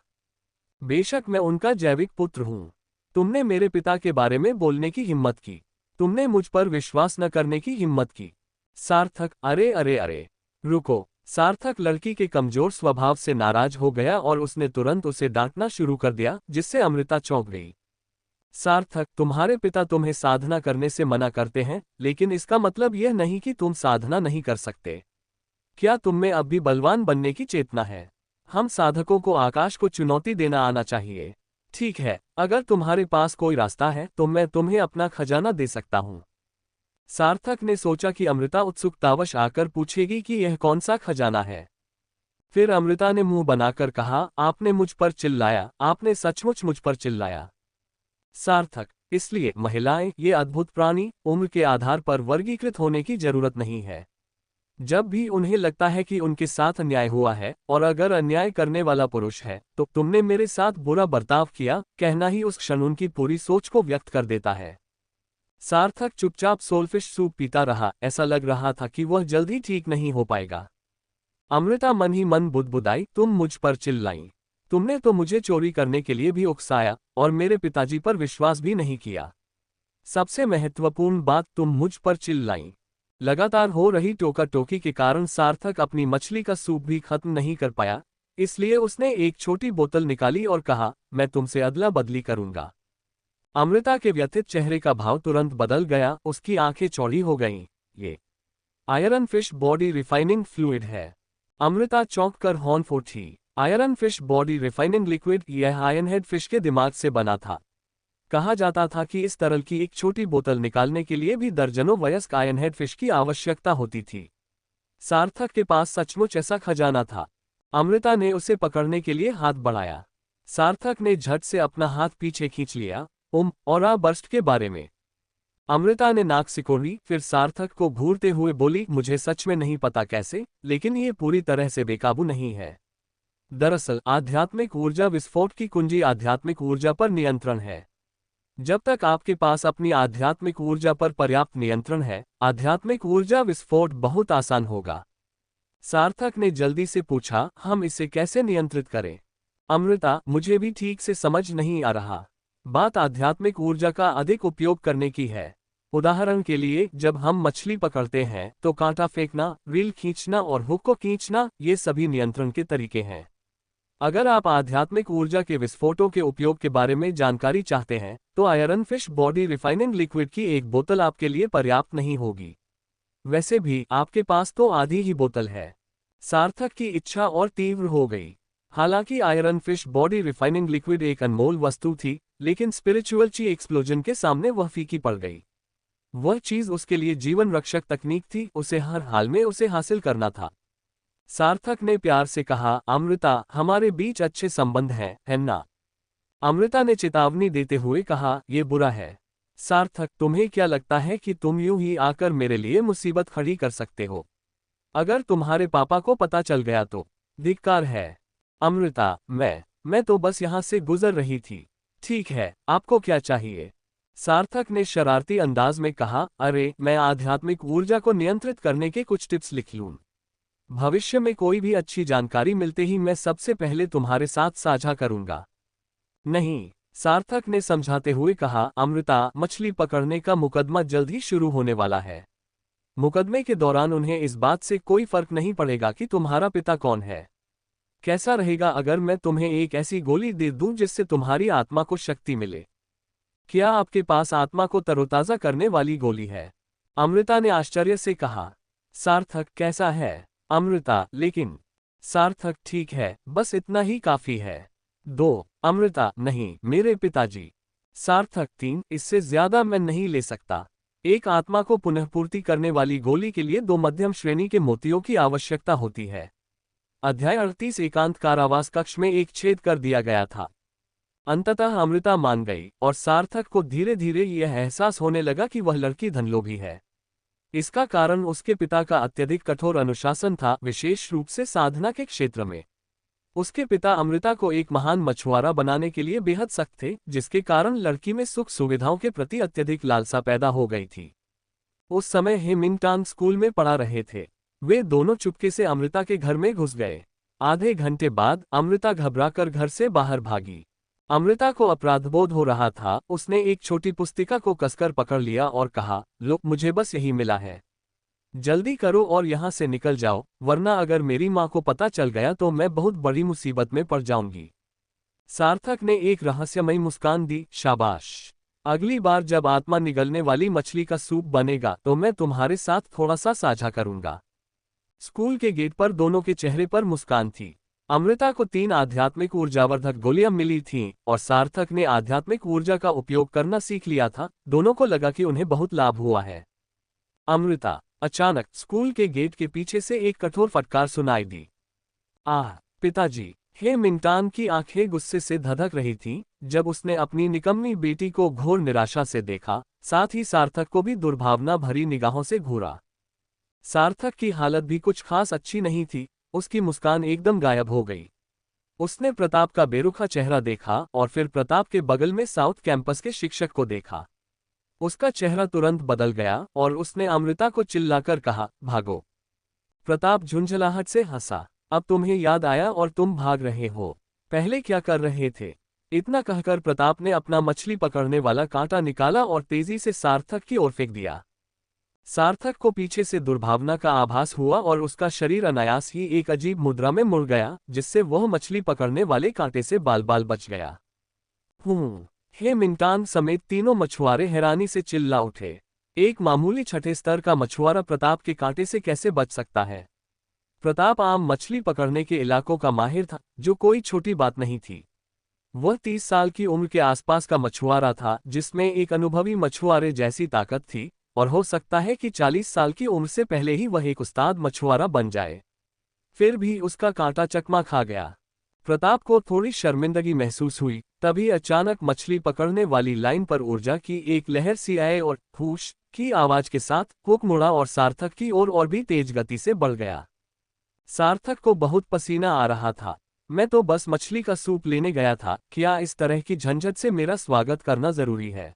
बेशक मैं उनका जैविक पुत्र हूं। तुमने मेरे पिता के बारे में बोलने की हिम्मत की। तुमने मुझ पर विश्वास न करने की हिम्मत की। सार्थक, अरे अरे अरे, रुको। सार्थक लड़की के कमजोर स्वभाव से नाराज हो गया और उसने तुरंत उसे डांटना शुरू कर दिया, जिससे अमृता चौंक गई। सार्थक, तुम्हारे पिता तुम्हें साधना करने से मना करते हैं, लेकिन इसका मतलब यह नहीं कि तुम साधना नहीं कर सकते। क्या तुम में अब भी बलवान बनने की चेतना है? हम साधकों को आकाश को चुनौती देना आना चाहिए। ठीक है, अगर तुम्हारे पास कोई रास्ता है तो मैं तुम्हें अपना खजाना दे सकता हूं। सार्थक ने सोचा कि अमृता उत्सुकतावश आकर पूछेगी कि यह कौन सा खजाना है। फिर अमृता ने मुंह बनाकर कहा, आपने मुझ पर चिल्लाया, आपने सचमुच मुझ पर चिल्लाया। सार्थक, इसलिए महिलाएं, ये अद्भुत प्राणी, उम्र के आधार पर वर्गीकृत होने की जरूरत नहीं है। जब भी उन्हें लगता है कि उनके साथ अन्याय हुआ है, और अगर अन्याय करने वाला पुरुष है, तो तुमने मेरे साथ बुरा बर्ताव किया, कहना ही उस क्षण उनकी पूरी सोच को व्यक्त कर देता है। सार्थक चुपचाप सोलफिश सूप पीता रहा। ऐसा लग रहा था कि वह जल्दी ठीक नहीं हो पाएगा। अमृता मन ही मन बुदबुदाई, तुम मुझ पर चिल्लाई। तुमने तो मुझे चोरी करने के लिए भी उकसाया और मेरे पिताजी पर विश्वास भी नहीं किया। सबसे महत्वपूर्ण बात, तुम मुझ पर चिल्लाई। लगातार हो रही टोका टोकी के कारण सार्थक अपनी मछली का सूप भी खत्म नहीं कर पाया, इसलिए उसने एक छोटी बोतल निकाली और कहा, मैं तुमसे अदला बदली करूंगा। अमृता के व्यथित चेहरे का भाव तुरंत बदल गया, उसकी आंखें चौड़ी हो गईं। ये iron fish body refining fluid है। अमृता चौंक कर हॉर्न उठी। Iron fish body refining liquid, यह आयरनहेड फिश के दिमाग से बना था। कहा जाता था कि इस तरल की एक छोटी बोतल निकालने के लिए भी दर्जनों वयस्क आयरनहेड फिश की आवश्यकता होती थी। सार्थक के पास सचमुच ऐसा खजाना था। अमृता ने उसे पकड़ने के लिए हाथ बढ़ाया। सार्थक ने झट से अपना हाथ पीछे खींच लिया। और बर्स्ट के बारे में अमृता ने नाक सिकोड़ी, फिर सार्थक को घूरते हुए बोली, मुझे सच में नहीं पता कैसे, लेकिन ये पूरी तरह से बेकाबू नहीं है। दरअसल आध्यात्मिक ऊर्जा विस्फोट की कुंजी आध्यात्मिक ऊर्जा पर नियंत्रण है। जब तक आपके पास अपनी आध्यात्मिक ऊर्जा पर पर्याप्त नियंत्रण है, आध्यात्मिक ऊर्जा विस्फोट बहुत आसान होगा। सार्थक ने जल्दी से पूछा, हम इसे कैसे नियंत्रित करें? अमृता, मुझे भी ठीक से समझ नहीं आ रहा। बात आध्यात्मिक ऊर्जा का अधिक उपयोग करने की है। उदाहरण के लिए, जब हम मछली पकड़ते हैं तो कांटा फेंकना, रील खींचना और हुक को खींचना, ये सभी नियंत्रण के तरीके हैं। अगर आप आध्यात्मिक ऊर्जा के विस्फोटों के उपयोग के बारे में जानकारी चाहते हैं, तो iron fish body refining liquid की एक बोतल आपके लिए पर्याप्त नहीं होगी। वैसे भी आपके पास तो आधी ही बोतल है। सार्थक की इच्छा और तीव्र हो गई। हालांकि iron fish body refining liquid एक अनमोल वस्तु थी, लेकिन स्पिरिचुअल ची एक्सप्लोजन के सामने वह फीकी पड़ गई। वह चीज उसके लिए जीवन रक्षक तकनीक थी, उसे हर हाल में उसे हासिल करना था। सार्थक ने प्यार से कहा, अमृता, हमारे बीच अच्छे संबंध हैं, है ना? अमृता ने चेतावनी देते हुए कहा, यह बुरा है। सार्थक, तुम्हें क्या लगता है कि तुम यूं ही आकर मेरे लिए मुसीबत खड़ी कर सकते हो? अगर तुम्हारे पापा को पता चल गया तो? धिक्कार है। अमृता, मैं तो बस यहां से गुजर रही थी। ठीक है, आपको क्या चाहिए? सार्थक ने शरारती अंदाज में कहा, अरे, मैं आध्यात्मिक ऊर्जा को नियंत्रित करने के कुछ टिप्स लिख लूं। भविष्य में कोई भी अच्छी जानकारी मिलते ही मैं सबसे पहले तुम्हारे साथ साझा करूंगा। नहीं, सार्थक ने समझाते हुए कहा, अमृता, मछली पकड़ने का मुकदमा जल्द ही शुरू होने वाला है। मुकदमे के दौरान उन्हें इस बात से कोई फर्क नहीं पड़ेगा कि तुम्हारा पिता कौन है। कैसा रहेगा अगर मैं तुम्हें एक ऐसी गोली दे दूं जिससे तुम्हारी आत्मा को शक्ति मिले? क्या आपके पास आत्मा को तरोताजा करने वाली गोली है? अमृता ने आश्चर्य से कहा। सार्थक, कैसा है? अमृता, लेकिन। सार्थक, ठीक है, बस इतना ही काफी है। 2। अमृता, नहीं, मेरे पिताजी। सार्थक, 3, इससे ज्यादा मैं नहीं ले सकता। एक आत्मा को पुनःपूर्ति करने वाली गोली के लिए 2 मध्यम श्रेणी के मोतियों की आवश्यकता होती है। अध्याय 38 एकांत कारावास कक्ष में एक छेद कर दिया गया था। अंततः अमृता मान गई और सार्थक को धीरे धीरे यह एहसास होने लगा कि वह लड़की धनलोभी है। इसका कारण उसके पिता का अत्यधिक कठोर अनुशासन था, विशेष रूप से साधना के क्षेत्र में। उसके पिता अमृता को एक महान मछुआरा बनाने के लिए बेहद सख्त थे, जिसके कारण लड़की में सुख सुविधाओं के प्रति अत्यधिक लालसा पैदा हो गई थी। उस समय हे मिंगटान स्कूल में पढ़ा रहे थे। वे दोनों चुपके से अमृता के घर में घुस गए। आधे घंटे बाद अमृता घबराकर घर से बाहर भागी। अमृता को अपराधबोध हो रहा था। उसने एक छोटी पुस्तिका को कसकर पकड़ लिया और कहा, लो, मुझे बस यही मिला है। जल्दी करो और यहाँ से निकल जाओ, वरना अगर मेरी माँ को पता चल गया तो मैं बहुत बड़ी मुसीबत में पड़ जाऊंगी। सार्थक ने एक रहस्यमयी मुस्कान दी। शाबाश। अगली बार जब आत्मा निगलने वाली मछली का सूप बनेगा तो मैं तुम्हारे साथ थोड़ा सा साझा करूंगा। स्कूल के गेट पर दोनों के चेहरे पर मुस्कान थी। अमृता को 3 आध्यात्मिक ऊर्जावर्धक गोलियां मिली थीं और सार्थक ने आध्यात्मिक ऊर्जा का उपयोग करना सीख लिया था। दोनों को लगा कि उन्हें बहुत लाभ हुआ है। अमृता। अचानक स्कूल के गेट के पीछे से एक कठोर फटकार सुनाई दी। आह, पिताजी। हे मिंगटान की आंखें गुस्से से धधक रही थीं जब उसने अपनी निकम्मी बेटी को घोर निराशा से देखा, साथ ही सार्थक को भी दुर्भावना भरी निगाहों से घूरा। सार्थक की हालत भी कुछ खास अच्छी नहीं थी। उसकी मुस्कान एकदम गायब हो गई। उसने प्रताप का बेरुखा चेहरा देखा और फिर प्रताप के बगल में साउथ कैंपस के शिक्षक को देखा। उसका चेहरा तुरंत बदल गया और उसने अमृता को चिल्लाकर कहा, भागो। प्रताप झुंझलाहट से हंसा। अब तुम्हें याद आया और तुम भाग रहे हो। पहले क्या कर रहे थे? इतना कहकर प्रताप ने अपना मछली पकड़ने वाला कांटा निकाला और तेजी से सार्थक की ओर फेंक दिया। सार्थक को पीछे से दुर्भावना का आभास हुआ और उसका शरीर अनायास ही एक अजीब मुद्रा में मुड़ गया, जिससे वह मछली पकड़ने वाले कांटे से बाल बाल बच गया। हे मिंगटान समेत तीनों मछुआरे हैरानी से चिल्ला उठे। एक मामूली छठे स्तर का मछुआरा प्रताप के कांटे से कैसे बच सकता है? प्रताप आम मछली पकड़ने के इलाकों का माहिर था, जो कोई छोटी बात नहीं थी। वह 30 साल की उम्र के आसपास का मछुआरा था, जिसमें एक अनुभवी मछुआरे जैसी ताकत थी, और हो सकता है कि 40 साल की उम्र से पहले ही वह एक उस्ताद मछुआरा बन जाए। फिर भी उसका कांटा चकमा खा गया। प्रताप को थोड़ी शर्मिंदगी महसूस हुई। तभी अचानक मछली पकड़ने वाली लाइन पर ऊर्जा की एक लहर सी आई और फूश की आवाज के साथ हुक मुड़ा और सार्थक की ओर और भी तेज गति से बढ़ गया। सार्थक को बहुत पसीना आ रहा था। मैं तो बस मछली का सूप लेने गया था, क्या इस तरह की झंझट से मेरा स्वागत करना जरूरी है?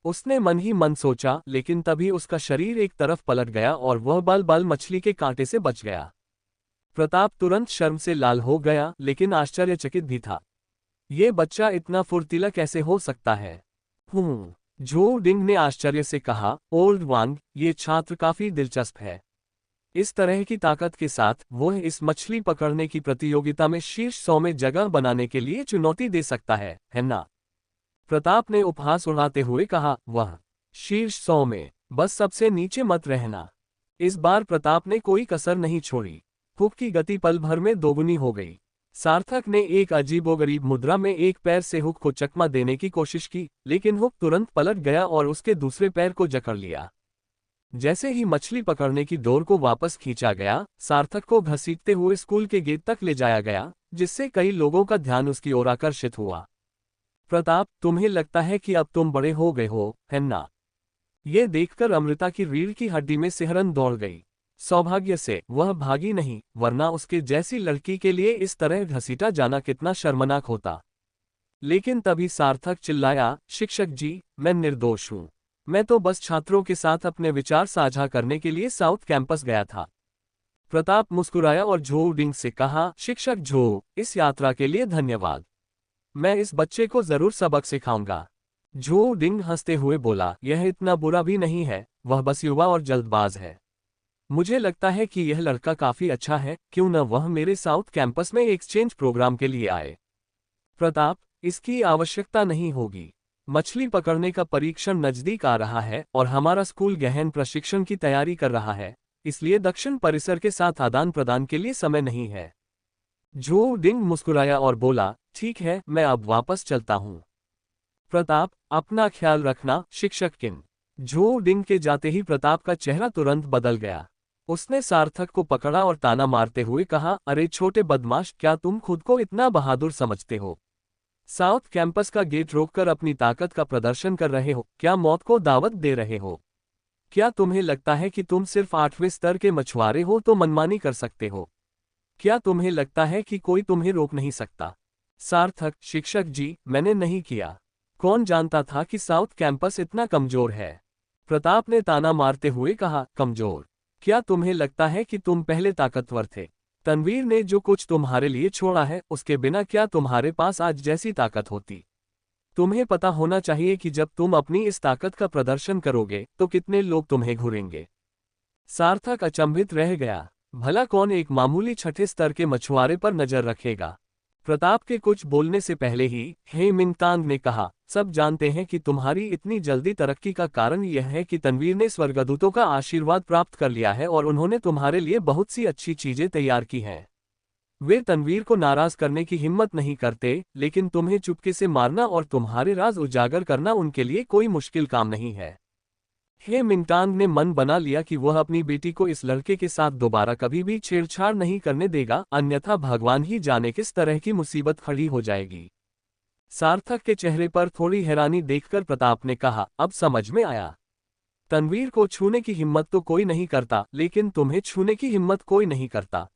उसने मन ही मन सोचा, लेकिन तभी उसका शरीर एक तरफ पलट गया और वह बल बल मछली के कांटे से बच गया। प्रताप तुरंत शर्म से लाल हो गया, लेकिन आश्चर्यचकित भी था। ये बच्चा इतना फुर्तीला कैसे हो सकता है? झो डिंग ने आश्चर्य से कहा, ओल्ड वांग, ये छात्र काफी दिलचस्प है। इस तरह की ताकत के साथ वह इस मछली पकड़ने की प्रतियोगिता में शीर्ष 100 में जगह बनाने के लिए चुनौती दे सकता है ना? प्रताप ने उपहास उड़ाते हुए कहा, वह शीर्ष 100 में, बस सबसे नीचे मत रहना। इस बार प्रताप ने कोई कसर नहीं छोड़ी। हुक की गति पल भर में दोगुनी हो गई। सार्थक ने एक अजीबोगरीब मुद्रा में एक पैर से हुक को चकमा देने की कोशिश की, लेकिन हुक तुरंत पलट गया और उसके दूसरे पैर को जकड़ लिया। जैसे ही मछली पकड़ने की डोर को वापस खींचा गया, सार्थक को घसीटते हुए स्कूल के गेट तक ले जाया गया, जिससे कई लोगों का ध्यान उसकी ओर आकर्षित हुआ। प्रताप, तुम्हें लगता है कि अब तुम बड़े हो गए हो, है ना? ये देखकर अमृता की रीढ़ की हड्डी में सिहरन दौड़ गई। सौभाग्य से वह भागी नहीं, वरना उसके जैसी लड़की के लिए इस तरह घसीटा जाना कितना शर्मनाक होता। लेकिन तभी सार्थक चिल्लाया, शिक्षक जी, मैं निर्दोष हूँ। मैं तो बस छात्रों के साथ अपने विचार साझा करने के लिए साउथ कैंपस गया था। प्रताप मुस्कुराया और झो डिंग से कहा, शिक्षक झो, इस यात्रा के लिए धन्यवाद। मैं इस बच्चे को जरूर सबक सिखाऊंगा। झो डिंग हंसते हुए बोला, यह इतना बुरा भी नहीं है, वह बस युवा और जल्दबाज है। मुझे लगता है कि यह लड़का काफी अच्छा है, क्यों न वह मेरे साउथ कैंपस में एक्सचेंज प्रोग्राम के लिए आए। प्रताप, इसकी आवश्यकता नहीं होगी। मछली पकड़ने का परीक्षण नजदीक आ रहा है और हमारा स्कूल गहन प्रशिक्षण की तैयारी कर रहा है, इसलिए दक्षिण परिसर के साथ आदान प्रदान के लिए समय नहीं है। झो डिंग मुस्कुराया और बोला, ठीक है, मैं अब वापस चलता हूँ। प्रताप, अपना ख्याल रखना, शिक्षक किन। झो डिंग के जाते ही प्रताप का चेहरा तुरंत बदल गया। उसने सार्थक को पकड़ा और ताना मारते हुए कहा, अरे छोटे बदमाश, क्या तुम खुद को इतना बहादुर समझते हो? साउथ कैंपस का गेट रोककर अपनी ताकत का प्रदर्शन कर रहे हो? क्या मौत को दावत दे रहे हो? क्या तुम्हें लगता है कि तुम सिर्फ 8वें स्तर के मछुआरे हो तो मनमानी कर सकते हो? क्या तुम्हें लगता है कि कोई तुम्हें रोक नहीं सकता? सार्थक, शिक्षक जी, मैंने नहीं किया। कौन जानता था कि साउथ कैंपस इतना कमजोर है? प्रताप ने ताना मारते हुए कहा, कमजोर? क्या तुम्हें लगता है कि तुम पहले ताकतवर थे? तनवीर ने जो कुछ तुम्हारे लिए छोड़ा है, उसके बिना क्या तुम्हारे पास आज जैसी ताकत होती? तुम्हें पता होना चाहिए कि जब तुम अपनी इस ताकत का प्रदर्शन करोगे तो कितने लोग तुम्हें घूरेंगे। सार्थक अचंभित रह गया। भला कौन एक मामूली छठे स्तर के मछुआरे पर नजर रखेगा? प्रताप के कुछ बोलने से पहले ही हे मिंगतांग ने कहा, सब जानते हैं कि तुम्हारी इतनी जल्दी तरक्की का कारण यह है कि तनवीर ने स्वर्गदूतों का आशीर्वाद प्राप्त कर लिया है और उन्होंने तुम्हारे लिए बहुत सी अच्छी चीजें तैयार की हैं। वे तनवीर को नाराज करने की हिम्मत नहीं करते, लेकिन तुम्हें चुपके से मारना और तुम्हारे राज उजागर करना उनके लिए कोई मुश्किल काम नहीं है। हे मिंगतांग ने मन बना लिया कि वह अपनी बेटी को इस लड़के के साथ दोबारा कभी भी छेड़छाड़ नहीं करने देगा, अन्यथा भगवान ही जाने किस तरह की मुसीबत खड़ी हो जाएगी। सार्थक के चेहरे पर थोड़ी हैरानी देखकर प्रताप ने कहा, अब समझ में आया। तनवीर को छूने की हिम्मत तो कोई नहीं करता, लेकिन तुम्हें छूने की हिम्मत कोई नहीं करता।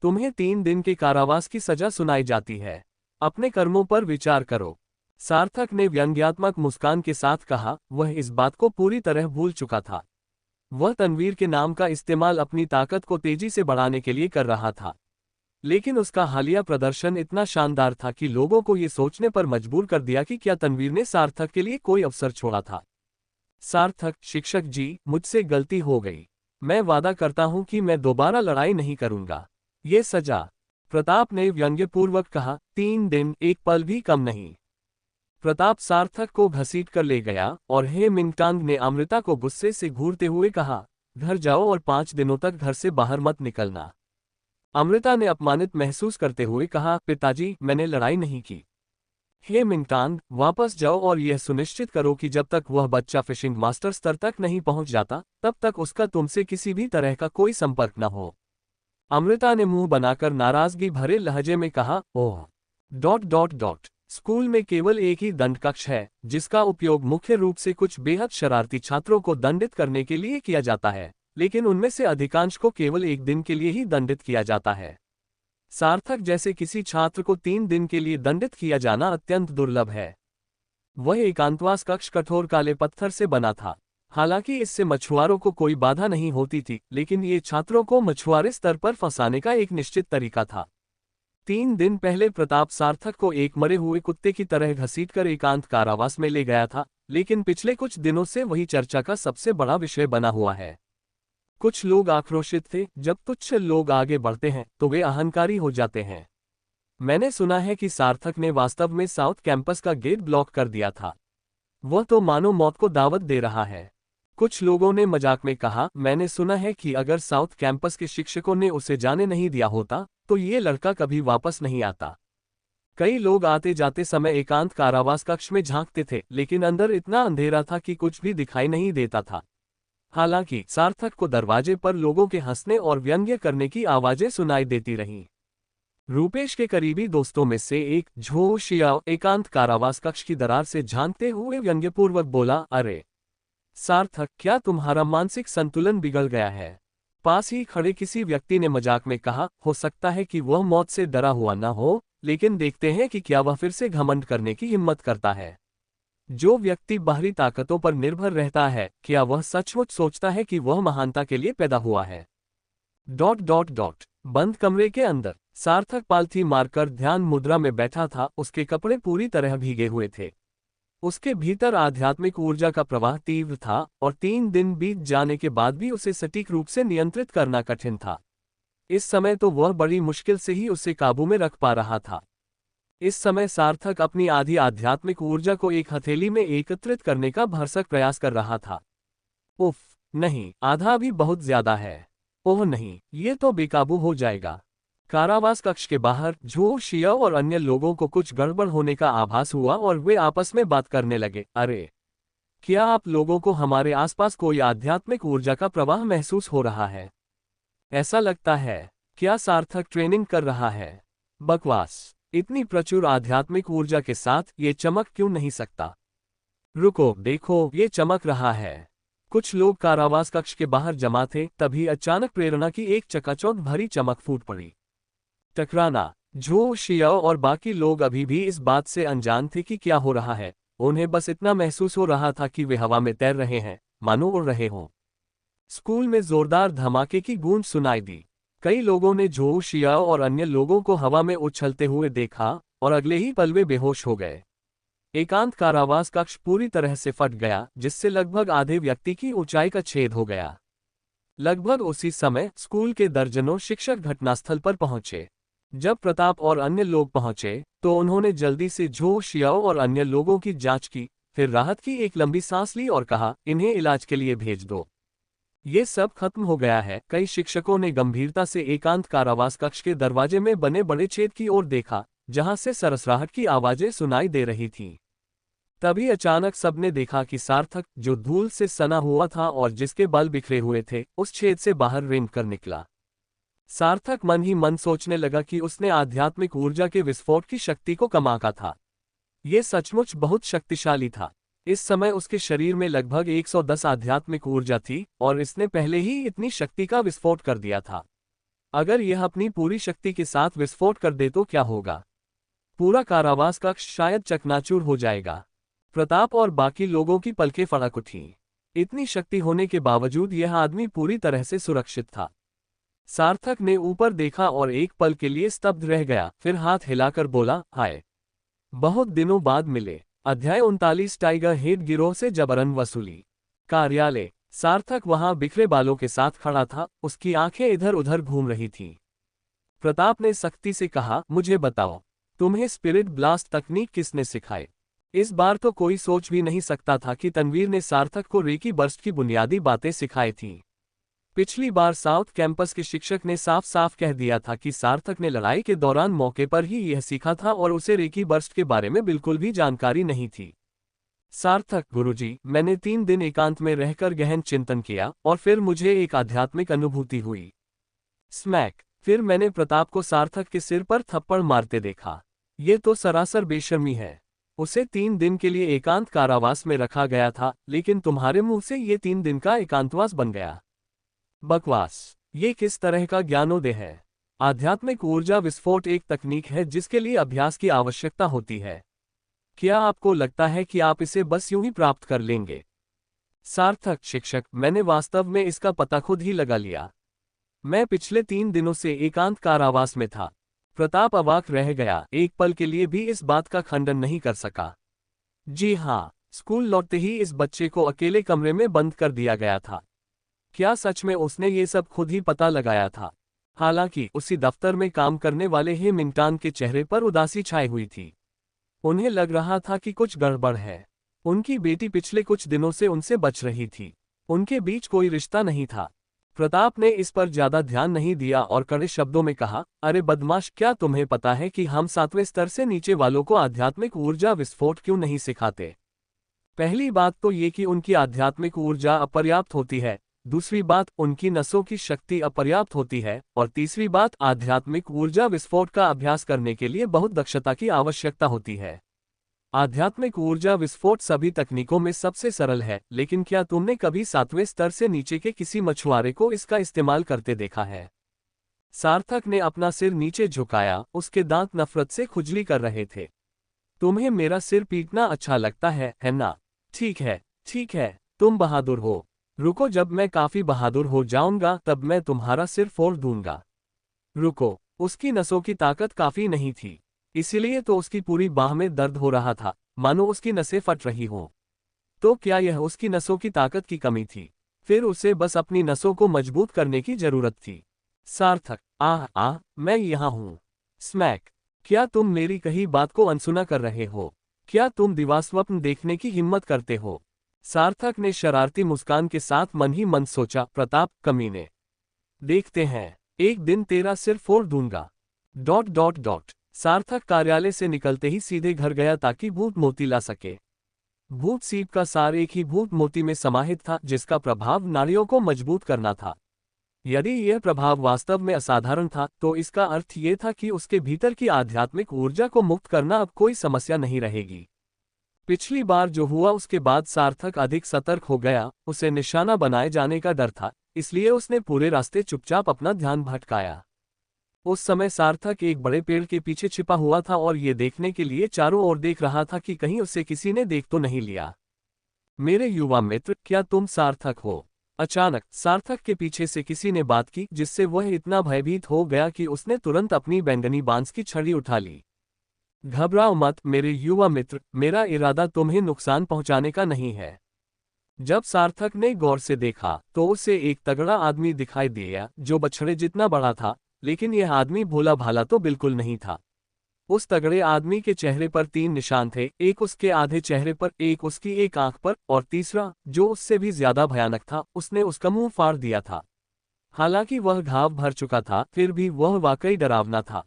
तुम्हें 3 दिन के कारावास की सजा सुनाई जाती है। अपने कर्मों पर विचार करो। सार्थक ने व्यंग्यात्मक मुस्कान के साथ कहा, वह इस बात को पूरी तरह भूल चुका था। वह तनवीर के नाम का इस्तेमाल अपनी ताकत को तेजी से बढ़ाने के लिए कर रहा था, लेकिन उसका हालिया प्रदर्शन इतना शानदार था कि लोगों को ये सोचने पर मजबूर कर दिया कि क्या तनवीर ने सार्थक के लिए कोई अवसर छोड़ा था। सार्थक, शिक्षक जी, मुझसे गलती हो गई। मैं वादा करता हूं कि मैं दोबारा लड़ाई नहीं करूंगा। ये सजा। प्रताप ने व्यंग्यपूर्वक कहा, 3 दिन, एक पल भी कम नहीं। प्रताप सार्थक को घसीट कर ले गया और हे मिंगतांग ने अमृता को गुस्से से घूरते हुए कहा, घर जाओ और 5 दिनों तक घर से बाहर मत निकलना। अमृता ने अपमानित महसूस करते हुए कहा, पिताजी, मैंने लड़ाई नहीं की। हे मिंगतांग, वापस जाओ और यह सुनिश्चित करो कि जब तक वह बच्चा फिशिंग मास्टर स्तर तक नहीं पहुंच जाता, तब तक उसका तुमसे किसी भी तरह का कोई संपर्क न हो। अमृता ने मुंह बनाकर नाराजगी भरे लहजे में कहा, ओह... स्कूल में केवल एक ही दंड कक्ष है, जिसका उपयोग मुख्य रूप से कुछ बेहद शरारती छात्रों को दंडित करने के लिए किया जाता है, लेकिन उनमें से अधिकांश को केवल 1 दिन के लिए ही दंडित किया जाता है। सार्थक जैसे किसी छात्र को 3 दिन के लिए दंडित किया जाना अत्यंत दुर्लभ है। वह एकांतवास कक्ष कठोर काले पत्थर से बना था। हालांकि इससे मछुआरों को कोई बाधा नहीं होती थी, लेकिन ये छात्रों को मछुआरे स्तर पर फंसाने का एक निश्चित तरीका था। 3 दिन पहले प्रताप सार्थक को एक मरे हुए कुत्ते की तरह घसीटकर एकांत कारावास में ले गया था, लेकिन पिछले कुछ दिनों से वही चर्चा का सबसे बड़ा विषय बना हुआ है। कुछ लोग आक्रोशित थे, जब तुच्छ लोग आगे बढ़ते हैं तो वे अहंकारी हो जाते हैं। मैंने सुना है कि सार्थक ने वास्तव में साउथ कैंपस का गेट ब्लॉक कर दिया था। वह तो मानो मौत को दावत दे रहा है। कुछ लोगों ने मजाक में कहा, मैंने सुना है कि अगर साउथ कैंपस के शिक्षकों ने उसे जाने नहीं दिया होता तो ये लड़का कभी वापस नहीं आता। कई लोग आते जाते समय एकांत कारावास कक्ष में झांकते थे, लेकिन अंदर इतना अंधेरा था कि कुछ भी दिखाई नहीं देता था। हालांकि सार्थक को दरवाजे पर लोगों के हंसने और व्यंग्य करने की आवाजें सुनाई देती रहीं। रूपेश के करीबी दोस्तों में से एक, झो शियाओ, एकांत कारावास कक्ष की दरार से झांकते हुए व्यंग्यपूर्वक बोला, अरे सार्थक, क्या तुम्हारा मानसिक संतुलन बिगड़ गया है? पास ही खड़े किसी व्यक्ति ने मजाक में कहा, हो सकता है कि वह मौत से डरा हुआ न हो, लेकिन देखते हैं कि क्या वह फिर से घमंड करने की हिम्मत करता है। जो व्यक्ति बाहरी ताकतों पर निर्भर रहता है, क्या वह सचमुच सोचता है कि वह महानता के लिए पैदा हुआ है? ... बंद कमरे के अंदर सार्थक पालथी मारकर ध्यान मुद्रा में बैठा था। उसके कपड़े पूरी तरह भीगे हुए थे। उसके भीतर आध्यात्मिक ऊर्जा का प्रवाह तीव्र था और 3 दिन बीत जाने के बाद भी उसे सटीक रूप से नियंत्रित करना कठिन था। इस समय तो वह बड़ी मुश्किल से ही उसे काबू में रख पा रहा था। इस समय सार्थक अपनी आधी आध्यात्मिक ऊर्जा को एक हथेली में एकत्रित करने का भरसक प्रयास कर रहा था। उफ, नहीं, आधा भी बहुत ज्यादा है। ओह नहीं, ये तो बेकाबू हो जाएगा। कारावास कक्ष के बाहर झो शिया और अन्य लोगों को कुछ गड़बड़ होने का आभास हुआ और वे आपस में बात करने लगे। अरे, क्या आप लोगों को हमारे आसपास कोई आध्यात्मिक ऊर्जा का प्रवाह महसूस हो रहा है? ऐसा लगता है, क्या सार्थक ट्रेनिंग कर रहा है? बकवास। इतनी प्रचुर आध्यात्मिक ऊर्जा के साथ ये चमक क्यों नहीं सकता? रुको, देखो, ये चमक रहा है। कुछ लोग कारावास कक्ष के बाहर जमा थे, तभी अचानक प्रेरणा की एक चकाचौंध भरी चमक फूट पड़ी। टकराना। झो शियाओ और बाकी लोग अभी भी इस बात से अनजान थे कि क्या हो रहा है। उन्हें बस इतना महसूस हो रहा था कि वे हवा में तैर रहे हैं, मानो उड़ रहे हों। स्कूल में जोरदार धमाके की गूंज सुनाई दी। कई लोगों ने झो शियाओ और अन्य लोगों को हवा में उछलते हुए देखा, और अगले ही पल वे बेहोश हो गए। एकांत कारावास कक्ष पूरी तरह से फट गया, जिससे लगभग आधे व्यक्ति की ऊंचाई का छेद हो गया। लगभग उसी समय स्कूल के दर्जनों शिक्षक घटनास्थल पर पहुंचे। जब प्रताप और अन्य लोग पहुंचे, तो उन्होंने जल्दी से झो शियाओ और अन्य लोगों की जांच की, फिर राहत की एक लंबी सांस ली और कहा, इन्हें इलाज के लिए भेज दो। ये सब खत्म हो गया है। कई शिक्षकों ने गंभीरता से एकांत कारावास कक्ष के दरवाजे में बने बड़े छेद की ओर देखा, जहां से सरसराहट की आवाजें सुनाई दे रही थीं। तभी अचानक सबने देखा कि सार्थक, जो धूल से सना हुआ था और जिसके बाल बिखरे हुए थे, उस छेद से बाहर रेंग कर निकला। सार्थक मन ही मन सोचने लगा कि उसने आध्यात्मिक ऊर्जा के विस्फोट की शक्ति को कमाका था। ये सचमुच बहुत शक्तिशाली था। इस समय उसके शरीर में लगभग 110 आध्यात्मिक ऊर्जा थी, और इसने पहले ही इतनी शक्ति का विस्फोट कर दिया था। अगर यह अपनी पूरी शक्ति के साथ विस्फोट कर दे तो क्या होगा? पूरा कारावास कक्ष शायद चकनाचूर हो जाएगा। प्रताप और बाकी लोगों की पलकें फड़क उठीं। इतनी शक्ति होने के बावजूद यह आदमी पूरी तरह से सुरक्षित था। सार्थक ने ऊपर देखा और एक पल के लिए स्तब्ध रह गया, फिर हाथ हिलाकर बोला, हाय, बहुत दिनों बाद मिले। अध्याय 39 टाइगर हेड गिरोह से जबरन वसूली। कार्यालय। सार्थक वहां बिखरे बालों के साथ खड़ा था, उसकी आंखें इधर उधर घूम रही थीं। प्रताप ने सख्ती से कहा, मुझे बताओ, तुम्हें स्पिरिट ब्लास्ट तकनीक किसने सिखाई? इस बार तो कोई सोच भी नहीं सकता था कि तनवीर ने सार्थक को रेकी बर्स्ट की बुनियादी बातें सिखाई थीं। पिछली बार साउथ कैंपस के शिक्षक ने साफ साफ कह दिया था कि सार्थक ने लड़ाई के दौरान मौके पर ही यह सीखा था और उसे रेकी बर्स्ट के बारे में बिल्कुल भी जानकारी नहीं थी। सार्थक, गुरुजी, मैंने 3 दिन एकांत में रहकर गहन चिंतन किया और फिर मुझे एक आध्यात्मिक अनुभूति हुई। स्मैक। फिर मैंने प्रताप को सार्थक के सिर पर थप्पड़ मारते देखा। ये तो सरासर बेशर्मी है। उसे 3 दिन के लिए एकांत कारावास में रखा गया था, लेकिन तुम्हारे मुंह से ये 3 दिन का एकांतवास बन गया। बकवास। ये किस तरह का ज्ञानोदय है? आध्यात्मिक ऊर्जा विस्फोट एक तकनीक है जिसके लिए अभ्यास की आवश्यकता होती है। क्या आपको लगता है कि आप इसे बस यूं ही प्राप्त कर लेंगे? सार्थक, शिक्षक, मैंने वास्तव में इसका पता खुद ही लगा लिया। मैं पिछले 3 दिनों से एकांत कारावास में था। प्रताप अवाक रह गया, एक पल के लिए भी इस बात का खंडन नहीं कर सका। जी हाँ, स्कूल लौटते ही इस बच्चे को अकेले कमरे में बंद कर दिया गया था। क्या सच में उसने ये सब खुद ही पता लगाया था? हालांकि उसी दफ्तर में काम करने वाले हे मिंगटान के चेहरे पर उदासी छाई हुई थी। उन्हें लग रहा था कि कुछ गड़बड़ है। उनकी बेटी पिछले कुछ दिनों से उनसे बच रही थी। उनके बीच कोई रिश्ता नहीं था। प्रताप ने इस पर ज्यादा ध्यान नहीं दिया और कड़े शब्दों में कहा, अरे बदमाश, क्या तुम्हें पता है कि हम 7वें स्तर से नीचे वालों को आध्यात्मिक ऊर्जा विस्फोट क्यों नहीं सिखाते? पहली बात तो ये कि उनकी आध्यात्मिक ऊर्जा अपर्याप्त होती है, दूसरी बात उनकी नसों की शक्ति अपर्याप्त होती है, और तीसरी बात आध्यात्मिक ऊर्जा विस्फोट का अभ्यास करने के लिए बहुत दक्षता की आवश्यकता होती है। आध्यात्मिक ऊर्जा विस्फोट सभी तकनीकों में सबसे सरल है, लेकिन क्या तुमने कभी 7वें स्तर से नीचे के किसी मछुआरे को इसका इस्तेमाल करते देखा है? सार्थक ने अपना सिर नीचे झुकाया, उसके दांत नफरत से खुजली कर रहे थे। तुम्हें मेरा सिर पीटना अच्छा लगता है ना? ठीक है, तुम बहादुर हो। रुको, जब मैं काफी बहादुर हो जाऊंगा तब मैं तुम्हारा सिर फोड़ दूंगा। रुको। उसकी नसों की ताकत काफी नहीं थी, इसीलिए तो उसकी पूरी बाह में दर्द हो रहा था, मानो उसकी नसें फट रही हों। तो क्या यह उसकी नसों की ताकत की कमी थी? फिर उसे बस अपनी नसों को मजबूत करने की जरूरत थी। सार्थक, मैं यहाँ हूँ। स्मैक। क्या तुम मेरी कही बात को अनसुना कर रहे हो? क्या तुम दिवास्वप्न देखने की हिम्मत करते हो? सार्थक ने शरारती मुस्कान के साथ मन ही मन सोचा, प्रताप, कमीने। देखते हैं, एक दिन तेरा सिर फोड़ दूंगा। ... सार्थक कार्यालय से निकलते ही सीधे घर गया ताकि भूत मोती ला सके। भूत सीप का सार एक ही भूत मोती में समाहित था, जिसका प्रभाव नाड़ियों को मजबूत करना था। यदि यह प्रभाव वास्तव में असाधारण था, तो इसका अर्थ यह था कि उसके भीतर की आध्यात्मिक ऊर्जा को मुक्त करना अब कोई समस्या नहीं रहेगी। पिछली बार जो हुआ उसके बाद सार्थक अधिक सतर्क हो गया। उसे निशाना बनाए जाने का डर था, इसलिए उसने पूरे रास्ते चुपचाप अपना ध्यान भटकाया। उस समय सार्थक एक बड़े पेड़ के पीछे छिपा हुआ था और ये देखने के लिए चारों ओर देख रहा था कि कहीं उसे किसी ने देख तो नहीं लिया। मेरे युवा मित्र, क्या तुम सार्थक हो? अचानक सार्थक के पीछे से किसी ने बात की, जिससे वह इतना भयभीत हो गया कि उसने तुरंत अपनी बैंगनी बांस की छड़ी उठा ली। घबराओ मत मेरे युवा मित्र, मेरा इरादा तुम्हें नुकसान पहुंचाने का नहीं है। जब सार्थक ने गौर से देखा तो उसे एक तगड़ा आदमी दिखाई दिया जो बछड़े जितना बड़ा था, लेकिन यह आदमी भोला भाला तो बिल्कुल नहीं था। उस तगड़े आदमी के चेहरे पर 3 निशान थे, एक उसके आधे चेहरे पर, एक उसकी एक आंख पर, और तीसरा, जो उससे भी ज्यादा भयानक था, उसने उसका मुंह फाड़ दिया था। हालांकि वह घाव भर चुका था, फिर भी वह वाकई डरावना था।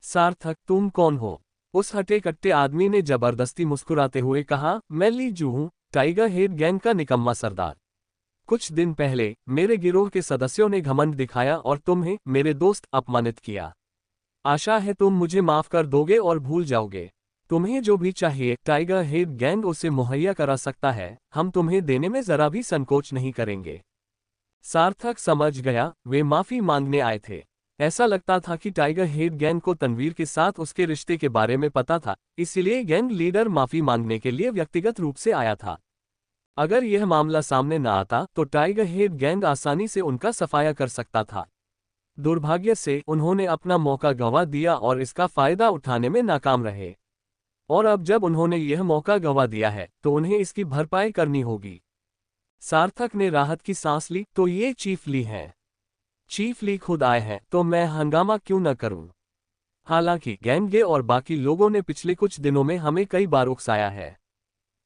सार्थक, तुम कौन हो? उस हटे कट्टे आदमी ने जबरदस्ती मुस्कुराते हुए कहा, मैं ली जू हूं, टाइगर हेड गैंग का निकम्मा सरदार। कुछ दिन पहले मेरे गिरोह के सदस्यों ने घमंड दिखाया और तुम्हें, मेरे दोस्त, अपमानित किया। आशा है तुम मुझे माफ कर दोगे और भूल जाओगे। तुम्हें जो भी चाहिए टाइगर हेड गैंग उसे मुहैया करा सकता है, हम तुम्हें देने में जरा भी संकोच नहीं करेंगे। सार्थक समझ गया, वे माफी मांगने आए थे। ऐसा लगता था कि टाइगर हेड गैंग को तनवीर के साथ उसके रिश्ते के बारे में पता था, इसलिए गैंग लीडर माफी मांगने के लिए व्यक्तिगत रूप से आया था। अगर यह मामला सामने न आता तो टाइगर हेड गैंग आसानी से उनका सफाया कर सकता था। दुर्भाग्य से उन्होंने अपना मौका गंवा दिया और इसका फायदा उठाने में नाकाम रहे। और अब जब उन्होंने यह मौका गंवा दिया है तो उन्हें इसकी भरपाई करनी होगी। सार्थक ने राहत की सांस ली, तो ये चीफ ली हैं। चीफ ली खुद आए हैं तो मैं हंगामा क्यों न करूं? हालांकि गैंगे और बाकी लोगों ने पिछले कुछ दिनों में हमें कई बार उकसाया है।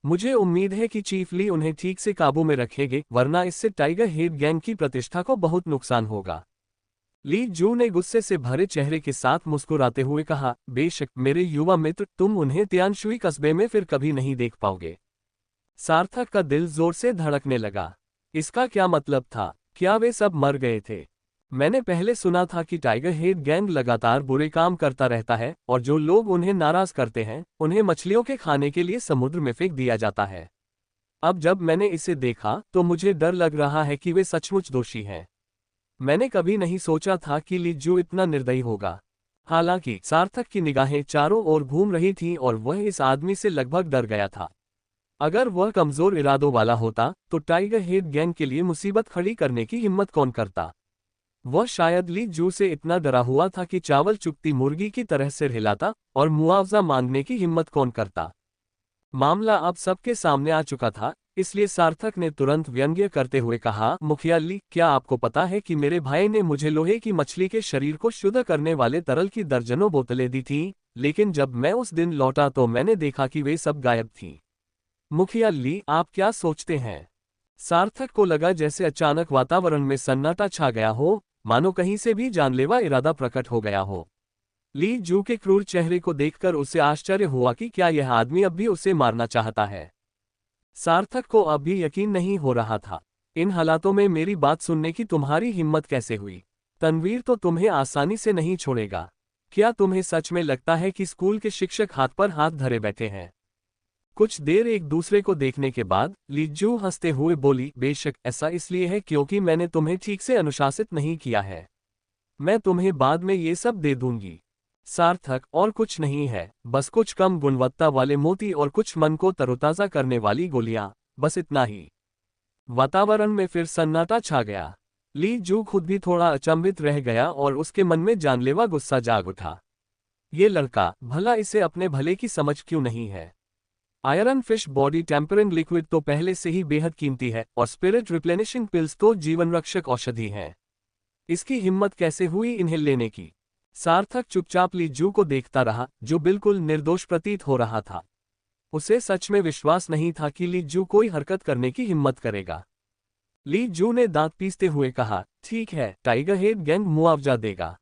मुझे उम्मीद है कि चीफ ली उन्हें ठीक से काबू में रखेंगे, वरना इससे टाइगर हेड गैंग की प्रतिष्ठा को बहुत नुकसान होगा। ली जू ने गुस्से से भरे चेहरे के साथ मुस्कुराते हुए कहा, बेशक मेरे युवा मित्र, तुम उन्हें तियानशुई कस्बे में फिर कभी नहीं देख पाओगे। सार्थक का दिल जोर से धड़कने लगा। इसका क्या मतलब था? क्या वे सब मर गए थे? मैंने पहले सुना था कि टाइगर हेड गैंग लगातार बुरे काम करता रहता है और जो लोग उन्हें नाराज करते हैं उन्हें मछलियों के खाने के लिए समुद्र में फेंक दिया जाता है। अब जब मैंने इसे देखा तो मुझे डर लग रहा है कि वे सचमुच दोषी हैं। मैंने कभी नहीं सोचा था कि ली जू इतना निर्दयी होगा। हालांकि सार्थक की निगाहें चारों ओर घूम रही थीं और वह इस आदमी से लगभग डर गया था। अगर वह कमजोर इरादों वाला होता तो टाइगर हेड गैंग के लिए मुसीबत खड़ी करने की हिम्मत कौन करता? वह शायद ली जू से इतना डरा हुआ था कि चावल चुगती मुर्गी की तरह सिर हिलाता, और मुआवजा मांगने की हिम्मत कौन करता? मामला अब सबके सामने आ चुका था, इसलिए सार्थक ने तुरंत व्यंग्य करते हुए कहा, मुखिया ली, क्या आपको पता है कि मेरे भाई ने मुझे लोहे की मछली के शरीर को शुद्ध करने वाले तरल की दर्जनों बोतलें दी थीं, लेकिन जब मैं उस दिन लौटा तो मैंने देखा कि वे सब गायब थीं। मुखिया ली, आप क्या सोचते हैं? सार्थक को लगा जैसे अचानक वातावरण में सन्नाटा छा गया हो, मानो कहीं से भी जानलेवा इरादा प्रकट हो गया हो। ली जू के क्रूर चेहरे को देखकर उसे आश्चर्य हुआ कि क्या यह आदमी अब भी उसे मारना चाहता है। सार्थक को अब भी यकीन नहीं हो रहा था। इन हालातों में मेरी बात सुनने की तुम्हारी हिम्मत कैसे हुई? तनवीर तो तुम्हें आसानी से नहीं छोड़ेगा। क्या तुम्हें सच में लगता है कि स्कूल के शिक्षक हाथ पर हाथ धरे बैठे हैं? कुछ देर एक दूसरे को देखने के बाद लीजू हंसते हुए बोली, बेशक ऐसा इसलिए है क्योंकि मैंने तुम्हें ठीक से अनुशासित नहीं किया है। मैं तुम्हें बाद में ये सब दे दूंगी। सार्थक, और कुछ नहीं है, बस कुछ कम गुणवत्ता वाले मोती और कुछ मन को तरोताजा करने वाली गोलियां, बस इतना ही। वातावरण में फिर सन्नाटा छा गया। ली जू खुद भी थोड़ा अचंभित रह गया और उसके मन में जानलेवा गुस्सा जाग उठा। ये लड़का, भला इसे अपने भले की समझ क्यों नहीं है? Iron fish body tempering liquid तो पहले से ही बेहद कीमती है और स्पिरिट रिप्लेनिशिंग पिल्स तो जीवन रक्षक औषधि हैं। इसकी हिम्मत कैसे हुई इन्हें लेने की? सार्थक चुपचाप ली जू को देखता रहा, जो बिल्कुल निर्दोष प्रतीत हो रहा था। उसे सच में विश्वास नहीं था कि ली जू कोई हरकत करने की हिम्मत करेगा। ली जू ने दांत पीसते हुए कहा, ठीक है, टाइगर हेड गैंग मुआवजा देगा।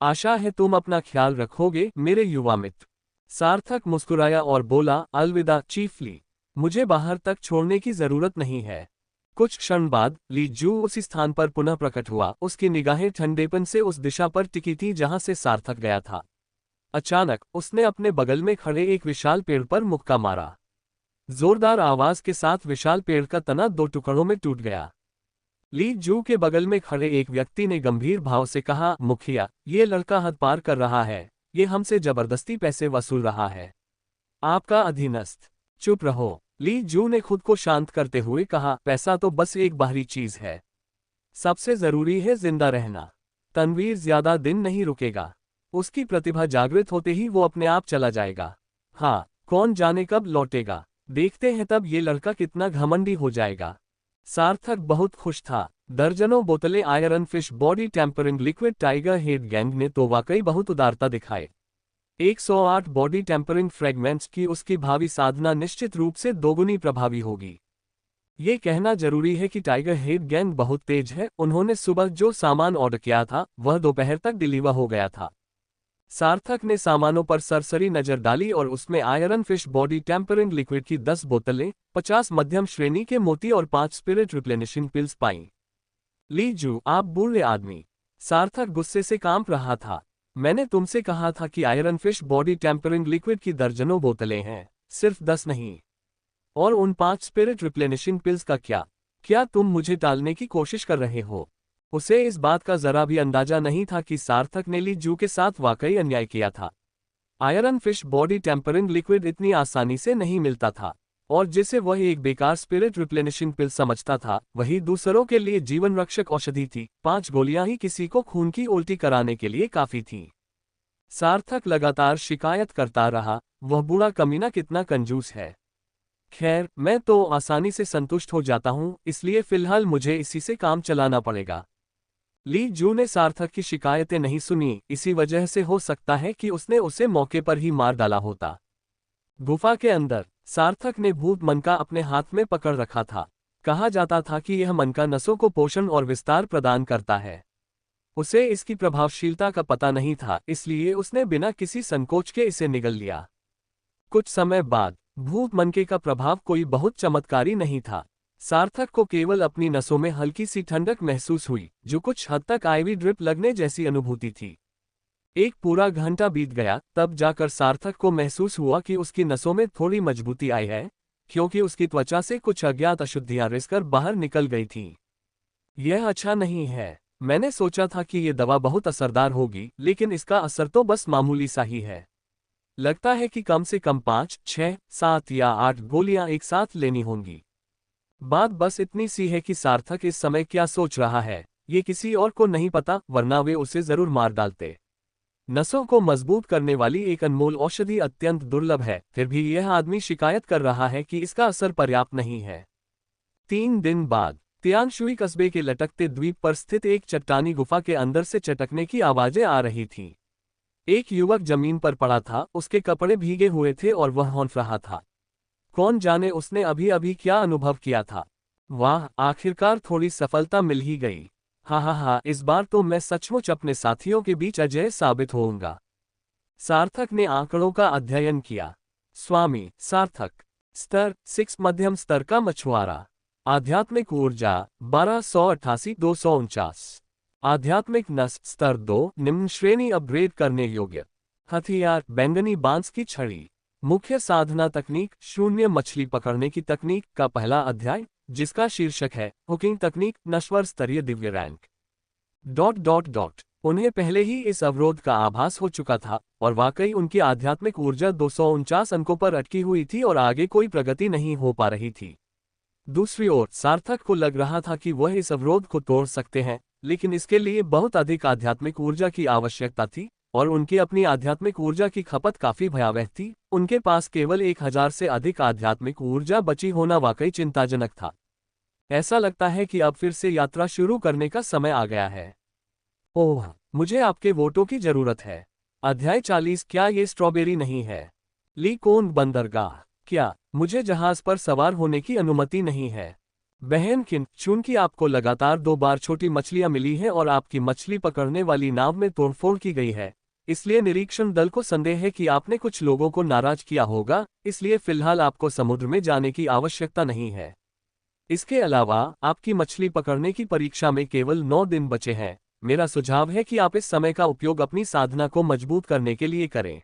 आशा है तुम अपना ख्याल रखोगे मेरे युवा मित्र। सार्थक मुस्कुराया और बोला, अलविदा चीफ ली, मुझे बाहर तक छोड़ने की जरूरत नहीं है। कुछ क्षण बाद ली जू उसी स्थान पर पुनः प्रकट हुआ। उसकी निगाहें ठंडेपन से उस दिशा पर टिकी थी जहां से सार्थक गया था। अचानक उसने अपने बगल में खड़े एक विशाल पेड़ पर मुक्का मारा। जोरदार आवाज के साथ विशाल पेड़ का तना 2 टुकड़ों में टूट गया। ली जू के बगल में खड़े एक व्यक्ति ने गंभीर भाव से कहा, मुखिया, ये लड़का हद पार कर रहा है, ये हमसे जबरदस्ती पैसे वसूल रहा है। आपका अधीनस्थ। चुप रहो। ली जू ने खुद को शांत करते हुए कहा, पैसा तो बस एक बाहरी चीज है, सबसे जरूरी है जिंदा रहना। तनवीर ज्यादा दिन नहीं रुकेगा, उसकी प्रतिभा जागृत होते ही वो अपने आप चला जाएगा। हाँ, कौन जाने कब लौटेगा, देखते हैं तब ये लड़का कितना घमंडी हो जाएगा। सार्थक बहुत खुश था। दर्जनों बोतलें iron fish body tempering liquid tiger head gang ने तो वाकई बहुत उदारता दिखाए। 108 बॉडी टेम्परिंग फ्रेगमेंट्स की उसकी भावी साधना निश्चित रूप से दोगुनी प्रभावी होगी। ये कहना जरूरी है कि टाइगर हेड गैंग बहुत तेज है। उन्होंने सुबह जो सामान ऑर्डर किया था वह दोपहर तक डिलीवर हो गया था। सार्थक ने सामानों पर सरसरी नजर डाली और उसमें iron fish body tempering liquid की 10 बोतलें, 50 मध्यम श्रेणी के मोती और 5 स्पिरिट रिप्लेनिशिंग पिल्स पाईं। ली जू, आप बूढ़े आदमी। सार्थक गुस्से से कांप रहा था। मैंने तुमसे कहा था कि iron fish body tempering liquid की दर्जनों बोतलें हैं, सिर्फ 10 नहीं। और उन 5 स्पिरिट रिप्लेनिशिंग पिल्स का क्या तुम मुझे टालने की कोशिश कर रहे हो? उसे इस बात का जरा भी अंदाजा नहीं था कि सार्थक ने ली जू के साथ वाकई अन्याय किया था। Iron fish body tempering liquid इतनी आसानी से नहीं मिलता था, और जिसे वह एक बेकार स्पिरिट रिप्लेनिशिंग पिल समझता था वही दूसरों के लिए जीवन रक्षक औषधि थी। 5 गोलियां ही किसी को खून की उल्टी कराने के लिए काफी थीं। सार्थक लगातार शिकायत करता रहा, वह बूढ़ा कमीना कितना कंजूस है। खैर, मैं तो आसानी से संतुष्ट हो जाता हूं, इसलिए फिलहाल मुझे इसी से काम चलाना पड़ेगा। ली जू ने सार्थक की शिकायतें नहीं सुनी, इसी वजह से हो सकता है कि उसने उसे मौके पर ही मार डाला होता। गुफा के अंदर सार्थक ने भूत मनका अपने हाथ में पकड़ रखा था। कहा जाता था कि यह मनका नसों को पोषण और विस्तार प्रदान करता है। उसे इसकी प्रभावशीलता का पता नहीं था, इसलिए उसने बिना किसी संकोच के इसे निगल लिया। कुछ समय बाद भूत मनके का प्रभाव कोई बहुत चमत्कारी नहीं था। सार्थक को केवल अपनी नसों में हल्की सी ठंडक महसूस हुई, जो कुछ हद तक आईवी ड्रिप लगने जैसी अनुभूति थी। एक पूरा घंटा बीत गया, तब जाकर सार्थक को महसूस हुआ कि उसकी नसों में थोड़ी मजबूती आई है, क्योंकि उसकी त्वचा से कुछ अज्ञात अशुद्धियां रिसकर बाहर निकल गई थीं। यह अच्छा नहीं है। मैंने सोचा था कि यह दवा बहुत असरदार होगी, लेकिन इसका असर तो बस मामूली सा ही है। लगता है कि कम से कम 5, 6, 7 या 8 गोलियां एक साथ लेनी होंगी। बात बस इतनी सी है कि सार्थक इस समय क्या सोच रहा है, ये किसी और को नहीं पता, वरना वे उसे जरूर मार डालते। नसों को मजबूत करने वाली एक अनमोल औषधि अत्यंत दुर्लभ है, फिर भी यह आदमी शिकायत कर रहा है कि इसका असर पर्याप्त नहीं है। 3 दिन बाद तियानशुई कस्बे के लटकते द्वीप पर स्थित एक चट्टानी गुफा के अंदर से चटकने की आवाजें आ रही थीं। एक युवक जमीन पर पड़ा था, उसके कपड़े भीगे हुए थे और वह हौंफ रहा था। कौन जाने उसने अभी अभी क्या अनुभव किया था। वाह, आखिरकार थोड़ी सफलता मिल ही गई। हाँ, इस बार तो मैं सचमुच अपने साथियों के बीच अजय साबित होऊंगा। सार्थक ने आंकड़ों का अध्ययन किया। स्वामी सार्थक, स्तर 6 मध्यम स्तर का मछुआरा। आध्यात्मिक ऊर्जा 1288-249। आध्यात्मिक नस स्तर 2 निम्न श्रेणी अपग्रेड करने योग्य। हथियार बैंगनी बांस की छड़ी। मुख्य साधना तकनीक शून्य मछली पकड़ने की तकनीक का पहला अध्याय, जिसका शीर्षक है हुकिंग तकनीक नश्वर स्तरीय दिव्य रैंक। उन्हें पहले ही इस अवरोध का आभास हो चुका था और वाकई उनकी आध्यात्मिक ऊर्जा 249 अंकों पर अटकी हुई थी और आगे कोई प्रगति नहीं हो पा रही थी। दूसरी ओर सार्थक को लग रहा था कि वह इस अवरोध को तोड़ सकते हैं, लेकिन इसके लिए बहुत अधिक आध्यात्मिक ऊर्जा की आवश्यकता थी और उनकी अपनी आध्यात्मिक ऊर्जा की खपत काफी भयावह थी। उनके पास केवल 1000 से अधिक आध्यात्मिक ऊर्जा बची होना वाकई चिंताजनक था। ऐसा लगता है कि अब फिर से यात्रा शुरू करने का समय आ गया है। ओह, मुझे आपके वोटों की जरूरत है। अध्याय 40। क्या ये स्ट्रॉबेरी नहीं है? ली कोन बंदरगाह। क्या मुझे जहाज पर सवार होने की अनुमति नहीं है? बहन किन, चूंकि आपको लगातार 2 बार छोटी मछलियां मिली हैं और आपकी मछली पकड़ने वाली नाव में तोड़फोड़ की गई है, इसलिए निरीक्षण दल को संदेह है कि आपने कुछ लोगों को नाराज किया होगा, इसलिए फिलहाल आपको समुद्र में जाने की आवश्यकता नहीं है। इसके अलावा आपकी मछली पकड़ने की परीक्षा में केवल 9 दिन बचे हैं। मेरा सुझाव है कि आप इस समय का उपयोग अपनी साधना को मजबूत करने के लिए करें।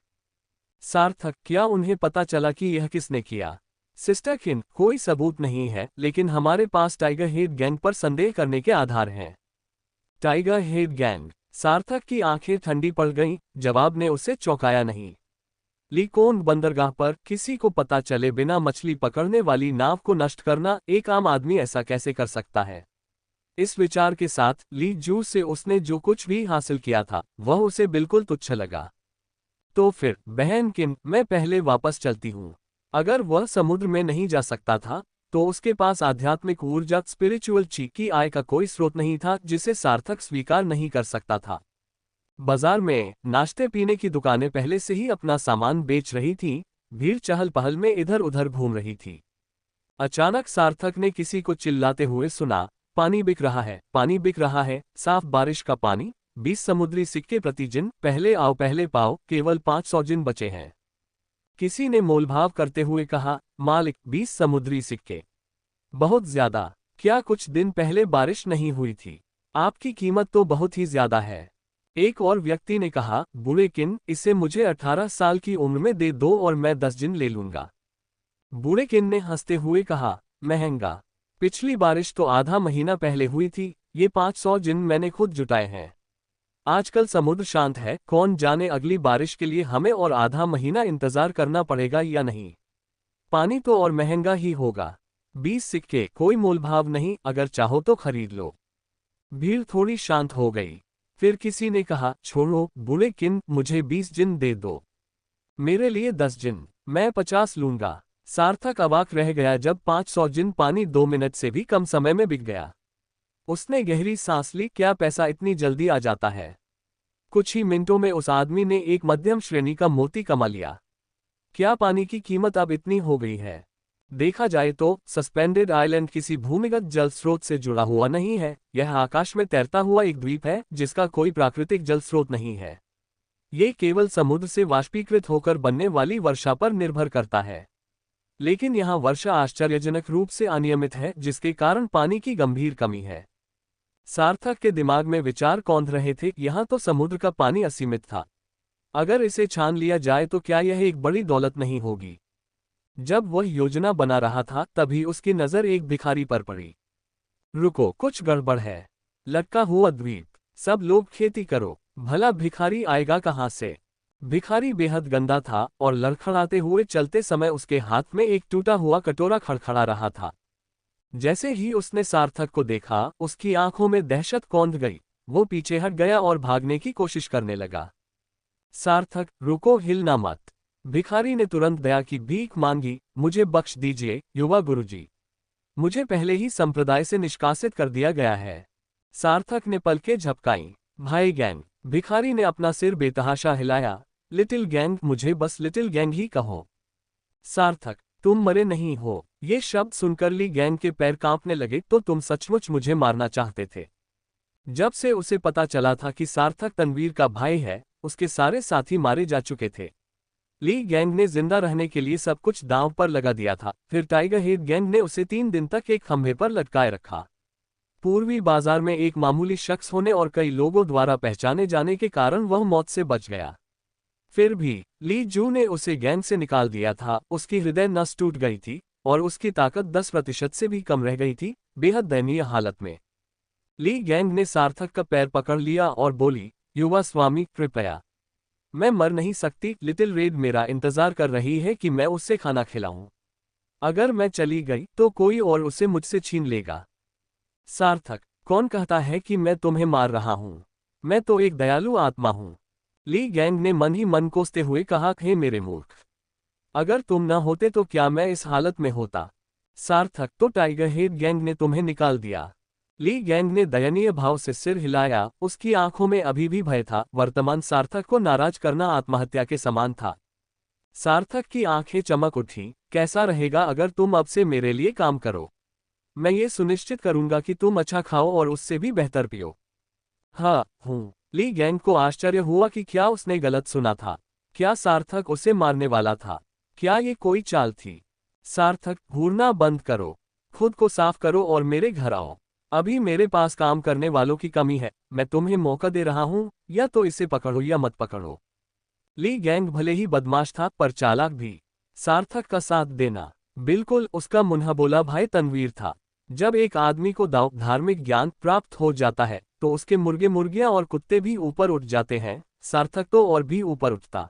सार्थक, क्या उन्हें पता चला कि यह किसने किया? सिस्टर किन, कोई सबूत नहीं है, लेकिन हमारे पास टाइगर हेड गैंग पर संदेह करने के आधार हैं। Tiger head gang. सार्थक की आंखें ठंडी पड़ गईं, जवाब ने उसे चौंकाया नहीं। लीकोन बंदरगाह पर किसी को पता चले बिना मछली पकड़ने वाली नाव को नष्ट करना, एक आम आदमी ऐसा कैसे कर सकता है? इस विचार के साथ ली जू से उसने जो कुछ भी हासिल किया था वह उसे बिल्कुल तुच्छ लगा। तो फिर बहन किन, मैं पहले वापस चलती हूँ। अगर वह समुद्र में नहीं जा सकता था तो उसके पास आध्यात्मिक ऊर्जा स्पिरिचुअल ची की आय का कोई स्रोत नहीं था जिसे सार्थक स्वीकार नहीं कर सकता था। बाजार में नाश्ते पीने की दुकानें पहले से ही अपना सामान बेच रही थीं, भीड़ चहल पहल में इधर उधर घूम रही थी। अचानक सार्थक ने किसी को चिल्लाते हुए सुना, पानी बिक रहा है, पानी बिक रहा है, साफ बारिश का पानी, 20 समुद्री सिक्के प्रति जिन, पहले आओ पहले पाओ, केवल 500 जिन बचे हैं। किसी ने मोलभाव करते हुए कहा, मालिक 20 समुद्री सिक्के, बहुत ज्यादा। क्या कुछ दिन पहले बारिश नहीं हुई थी? आपकी कीमत तो बहुत ही ज्यादा है। एक और व्यक्ति ने कहा, बूढ़े किन, इसे मुझे 18 साल की उम्र में दे दो और मैं 10 जिन ले लूंगा। बूढ़े किन ने हंसते हुए कहा, महंगा। पिछली बारिश तो आधा महीना पहले हुई थी, ये 500 जिन मैंने खुद जुटाए हैं। आजकल समुद्र शांत है, कौन जाने अगली बारिश के लिए हमें और आधा महीना इंतजार करना पड़ेगा या नहीं। पानी तो और महंगा ही होगा। 20 सिक्के, कोई मोलभाव नहीं, अगर चाहो तो खरीद लो। भीड़ थोड़ी शांत हो गई। फिर किसी ने कहा, छोड़ो बूढ़े किन, मुझे 20 जिन दे दो। मेरे लिए 10 जिन, मैं 50 लूंगा। सार्थक अवाक रह गया जब 500 जिन पानी 2 मिनट से भी कम समय में बिक गया। उसने गहरी सांस ली, क्या पैसा इतनी जल्दी आ जाता है? कुछ ही मिनटों में उस आदमी ने एक मध्यम श्रेणी का मोती कमा लिया। क्या पानी की कीमत अब इतनी हो गई है? देखा जाए तो सस्पेंडेड आइलैंड किसी भूमिगत जल स्रोत से जुड़ा हुआ नहीं है, यह आकाश में तैरता हुआ एक द्वीप है जिसका कोई प्राकृतिक जल स्रोत नहीं है। ये केवल समुद्र से वाष्पीकृत होकर बनने वाली वर्षा पर निर्भर करता है। लेकिन यहाँ वर्षा आश्चर्यजनक रूप से अनियमित है, जिसके कारण पानी की गंभीर कमी है। सार्थक के दिमाग में विचार कौंध रहे थे, यहाँ तो समुद्र का पानी असीमित था। अगर इसे छान लिया जाए तो क्या यह एक बड़ी दौलत नहीं होगी? जब वह योजना बना रहा था तभी उसकी नजर एक भिखारी पर पड़ी। रुको, कुछ गड़बड़ है। लटका हुआ द्वीप, सब लोग खेती करो, भला भिखारी आएगा कहाँ से? भिखारी बेहद गंदा था और लड़खड़ाते हुए चलते समय उसके हाथ में एक टूटा हुआ कटोरा खड़खड़ा रहा था। जैसे ही उसने सार्थक को देखा, उसकी आंखों में दहशत कौंध गई। वो पीछे हट गया और भागने की कोशिश करने लगा। सार्थक, रुको, हिलना मत। भिखारी ने तुरंत दया की भीख मांगी, मुझे बख्श दीजिए युवा गुरुजी, मुझे पहले ही संप्रदाय से निष्कासित कर दिया गया है। सार्थक ने पलकें झपकाईं। भाई गैंग। भिखारी ने अपना सिर बेतहाशा हिलाया। लिटिल गैंग, मुझे बस लिटिल गैंग ही कहो। सार्थक, तुम मरे नहीं हो। ये शब्द सुनकर ली गैंग के पैर कांपने लगे, तो तुम सचमुच मुझे मारना चाहते थे? जब से उसे पता चला था कि सार्थक तनवीर का भाई है, उसके सारे साथी मारे जा चुके थे। ली गैंग ने जिंदा रहने के लिए सब कुछ दांव पर लगा दिया था। फिर टाइगर हेड गैंग ने उसे 3 दिन तक एक खंभे पर लटकाए रखा। पूर्वी बाजार में एक मामूली शख्स होने और कई लोगों द्वारा पहचाने जाने के कारण वह मौत से बच गया। फिर भी ली जू ने उसे गैंग से निकाल दिया था। उसकी हृदय नस टूट गई थी और उसकी ताकत 10% से भी कम रह गई थी, बेहद दयनीय हालत में। ली गैंग ने सार्थक का पैर पकड़ लिया और बोली, युवा स्वामी कृपया, मैं मर नहीं सकती। लिटिल रेड मेरा इंतजार कर रही है कि मैं उससे खाना खिलाऊं। अगर मैं चली गई तो कोई और उसे मुझसे छीन लेगा। सार्थक, कौन कहता है कि मैं तुम्हें मार रहा हूं? मैं तो एक दयालु आत्मा हूं। ली गैंग ने मन ही मन कोसते हुए कहा, हे मेरे मूर्ख, अगर तुम न होते तो क्या मैं इस हालत में होता? सार्थक, तो टाइगर हेड गैंग ने तुम्हें निकाल दिया। ली गैंग ने दयनीय भाव से सिर हिलाया। उसकी आंखों में अभी भी भय था। वर्तमान सार्थक को नाराज करना आत्महत्या के समान था। सार्थक की आंखें चमक उठी। कैसा रहेगा अगर तुम अब से मेरे लिए काम करो? मैं ये सुनिश्चित करूंगा कि तुम अच्छा खाओ और उससे भी बेहतर पियो। हाँ हूँ। ली गैंग को आश्चर्य हुआ कि क्या उसने गलत सुना था। क्या सार्थक उसे मारने वाला था? क्या ये कोई चाल थी? सार्थक, घूरना बंद करो, खुद को साफ करो और मेरे घर आओ। अभी मेरे पास काम करने वालों की कमी है। मैं तुम्हें मौका दे रहा हूं, या तो इसे पकड़ो या मत पकड़ो। ली गैंग भले ही बदमाश था पर चालाक भी। सार्थक का साथ देना बिल्कुल, उसका मुन्हा बोला भाई तनवीर था। जब एक आदमी को धार्मिक ज्ञान प्राप्त हो जाता है तो उसके मुर्गे मुर्गियां और कुत्ते भी ऊपर उठ जाते हैं। सार्थक तो और भी ऊपर उठता।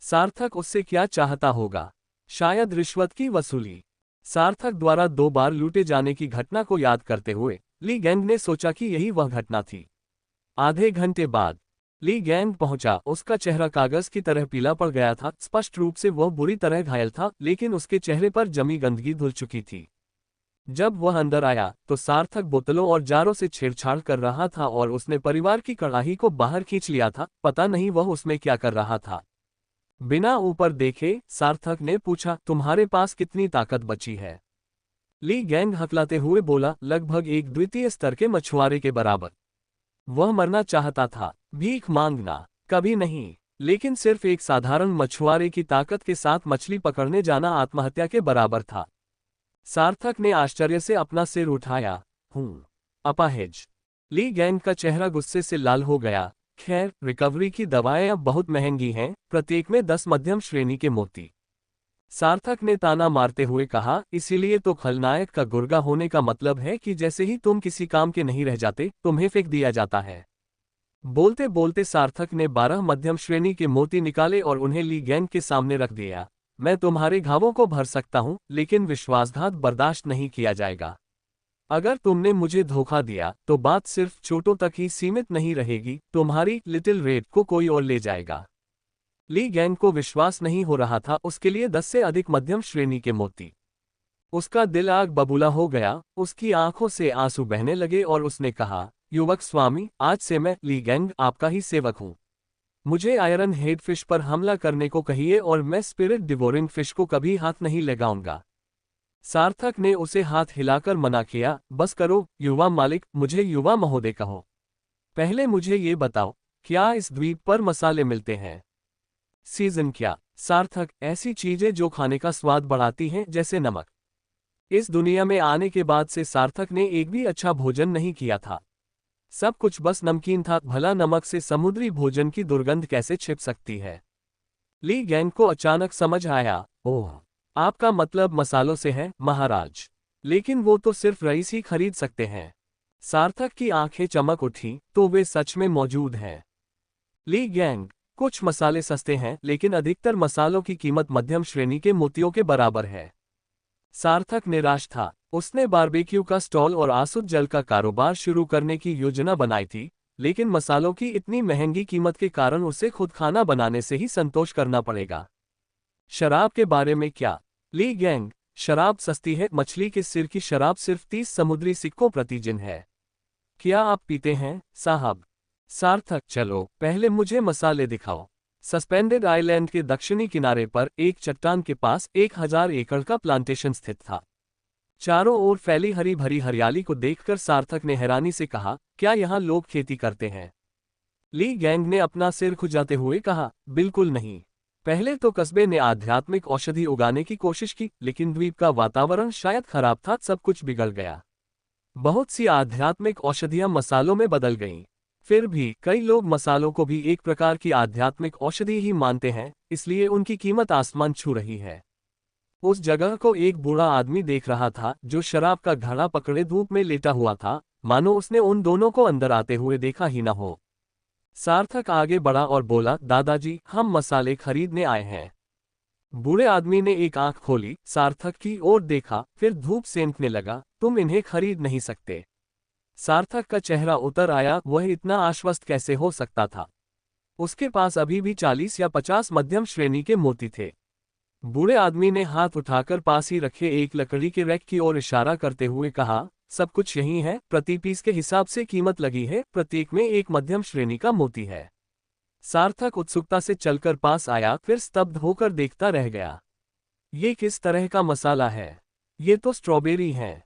सार्थक उससे क्या चाहता होगा? शायद रिश्वत की वसूली। सार्थक द्वारा 2 बार लूटे जाने की घटना को याद करते हुए ली गैंग ने सोचा कि यही वह घटना थी। आधे घंटे बाद ली गैंग पहुंचा। उसका चेहरा कागज की तरह पीला पड़ गया था। स्पष्ट रूप से वह बुरी तरह घायल था, लेकिन उसके चेहरे पर जमी गंदगी धुल चुकी थी। जब वह अंदर आया तो सार्थक बोतलों और जारों से छेड़छाड़ कर रहा था और उसने परिवार की कड़ाही को बाहर खींच लिया था। पता नहीं वह उसमें क्या कर रहा था। बिना ऊपर देखे सार्थक ने पूछा, तुम्हारे पास कितनी ताकत बची है? ली गैंग हकलाते हुए बोला, लगभग एक द्वितीय स्तर के मछुआरे के बराबर। वह मरना चाहता था, भीख मांगना कभी नहीं, लेकिन सिर्फ एक साधारण मछुआरे की ताकत के साथ मछली पकड़ने जाना आत्महत्या के बराबर था। सार्थक ने आश्चर्य से अपना सिर उठाया। अपाहिज। ली गैंग का चेहरा गुस्से से लाल हो गया। खैर, रिकवरी की दवाएं अब बहुत महंगी हैं, प्रत्येक में 10 मध्यम श्रेणी के मोती। सार्थक ने ताना मारते हुए कहा, इसीलिए तो खलनायक का गुर्गा होने का मतलब है कि जैसे ही तुम किसी काम के नहीं रह जाते तुम्हें फेंक दिया जाता है। बोलते बोलते सार्थक ने 12 मध्यम श्रेणी के मोती निकाले और उन्हें ली गैंग के सामने रख दिया। मैं तुम्हारे घावों को भर सकता हूं, लेकिन विश्वासघात बर्दाश्त नहीं किया जाएगा। अगर तुमने मुझे धोखा दिया तो बात सिर्फ चोटों तक ही सीमित नहीं रहेगी, तुम्हारी लिटिल रेड को कोई और ले जाएगा। ली गैंग को विश्वास नहीं हो रहा था उसके लिए 10 से अधिक मध्यम श्रेणी के मोती। उसका दिल आग बबूला हो गया, उसकी आंखों से आंसू बहने लगे और उसने कहा, युवक स्वामी, आज से मैं ली गैंग आपका ही सेवक हूं। मुझे आयरन हेड फिश पर हमला करने को कहिए और मैं स्पिरिट डिवोरिंग फिश को कभी हाथ नहीं लगाऊंगा। सार्थक ने उसे हाथ हिलाकर मना किया, बस करो युवा मालिक, मुझे युवा महोदय कहो। पहले मुझे ये बताओ, क्या इस द्वीप पर मसाले मिलते हैं? सीजन क्या? सार्थक, ऐसी चीजें जो खाने का स्वाद बढ़ाती हैं, जैसे नमक। इस दुनिया में आने के बाद से सार्थक ने एक भी अच्छा भोजन नहीं किया था। सब कुछ बस नमकीन था। भला नमक से समुद्री भोजन की दुर्गंध कैसे छिप सकती है? ली गैंग को अचानक समझ आया, ओह, आपका मतलब मसालों से है महाराज। लेकिन वो तो सिर्फ रईस ही खरीद सकते हैं। सार्थक की आंखें चमक उठी, तो वे सच में मौजूद हैं। ली गैंग, कुछ मसाले सस्ते हैं, लेकिन अधिकतर मसालों की कीमत मध्यम श्रेणी के मोतियों के बराबर है। सार्थक निराश था। उसने बारबेक्यू का स्टॉल और आसुत जल का कारोबार शुरू करने की योजना बनाई थी, लेकिन मसालों की इतनी महंगी कीमत के कारण उसे खुद खाना बनाने से ही संतोष करना पड़ेगा। शराब के बारे में क्या? ली गैंग, शराब सस्ती है। मछली के सिर की शराब सिर्फ 30 समुद्री सिक्कों प्रति जिन है। क्या आप पीते हैं साहब? सार्थक, चलो पहले मुझे मसाले दिखाओ। सस्पेंडेड आइलैंड के दक्षिणी किनारे पर एक चट्टान के पास 1000 एकड़ का प्लांटेशन स्थित था। चारों ओर फैली हरी भरी हरियाली को देखकर सार्थक ने हैरानी से कहा, क्या यहाँ लोग खेती करते हैं? ली गैंग ने अपना सिर खुजाते हुए कहा, बिल्कुल नहीं। पहले तो कस्बे ने आध्यात्मिक औषधि उगाने की कोशिश की, लेकिन द्वीप का वातावरण शायद खराब था, सब कुछ बिगड़ गया। बहुत सी आध्यात्मिक औषधियां मसालों में बदल गईं। फिर भी कई लोग मसालों को भी एक प्रकार की आध्यात्मिक औषधि ही मानते हैं, इसलिए उनकी कीमत आसमान छू रही है। उस जगह को एक बूढ़ा आदमी देख रहा था, जो शराब का घड़ा पकड़े धूप में लेटा हुआ था, मानो उसने उन दोनों को अंदर आते हुए देखा ही न हो। सार्थक आगे बढ़ा और बोला, दादाजी, हम मसाले खरीदने आए हैं। बूढ़े आदमी ने एक आंख खोली, सार्थक की ओर देखा, फिर धूप सेंकने लगा, तुम इन्हें खरीद नहीं सकते। सार्थक का चेहरा उतर आया, वह इतना आश्वस्त कैसे हो सकता था? उसके पास अभी भी 40 या 50 मध्यम श्रेणी के मोती थे। बूढ़े आदमी ने हाथ उठाकर पास ही रखे एक लकड़ी के रैक की ओर इशारा करते हुए कहा, सब कुछ यही है, प्रति पीस के हिसाब से कीमत लगी है, प्रत्येक में एक मध्यम श्रेणी का मोती है। सार्थक उत्सुकता से चलकर पास आया, फिर स्तब्ध होकर देखता रह गया। ये किस तरह का मसाला है? ये तो स्ट्रॉबेरी है।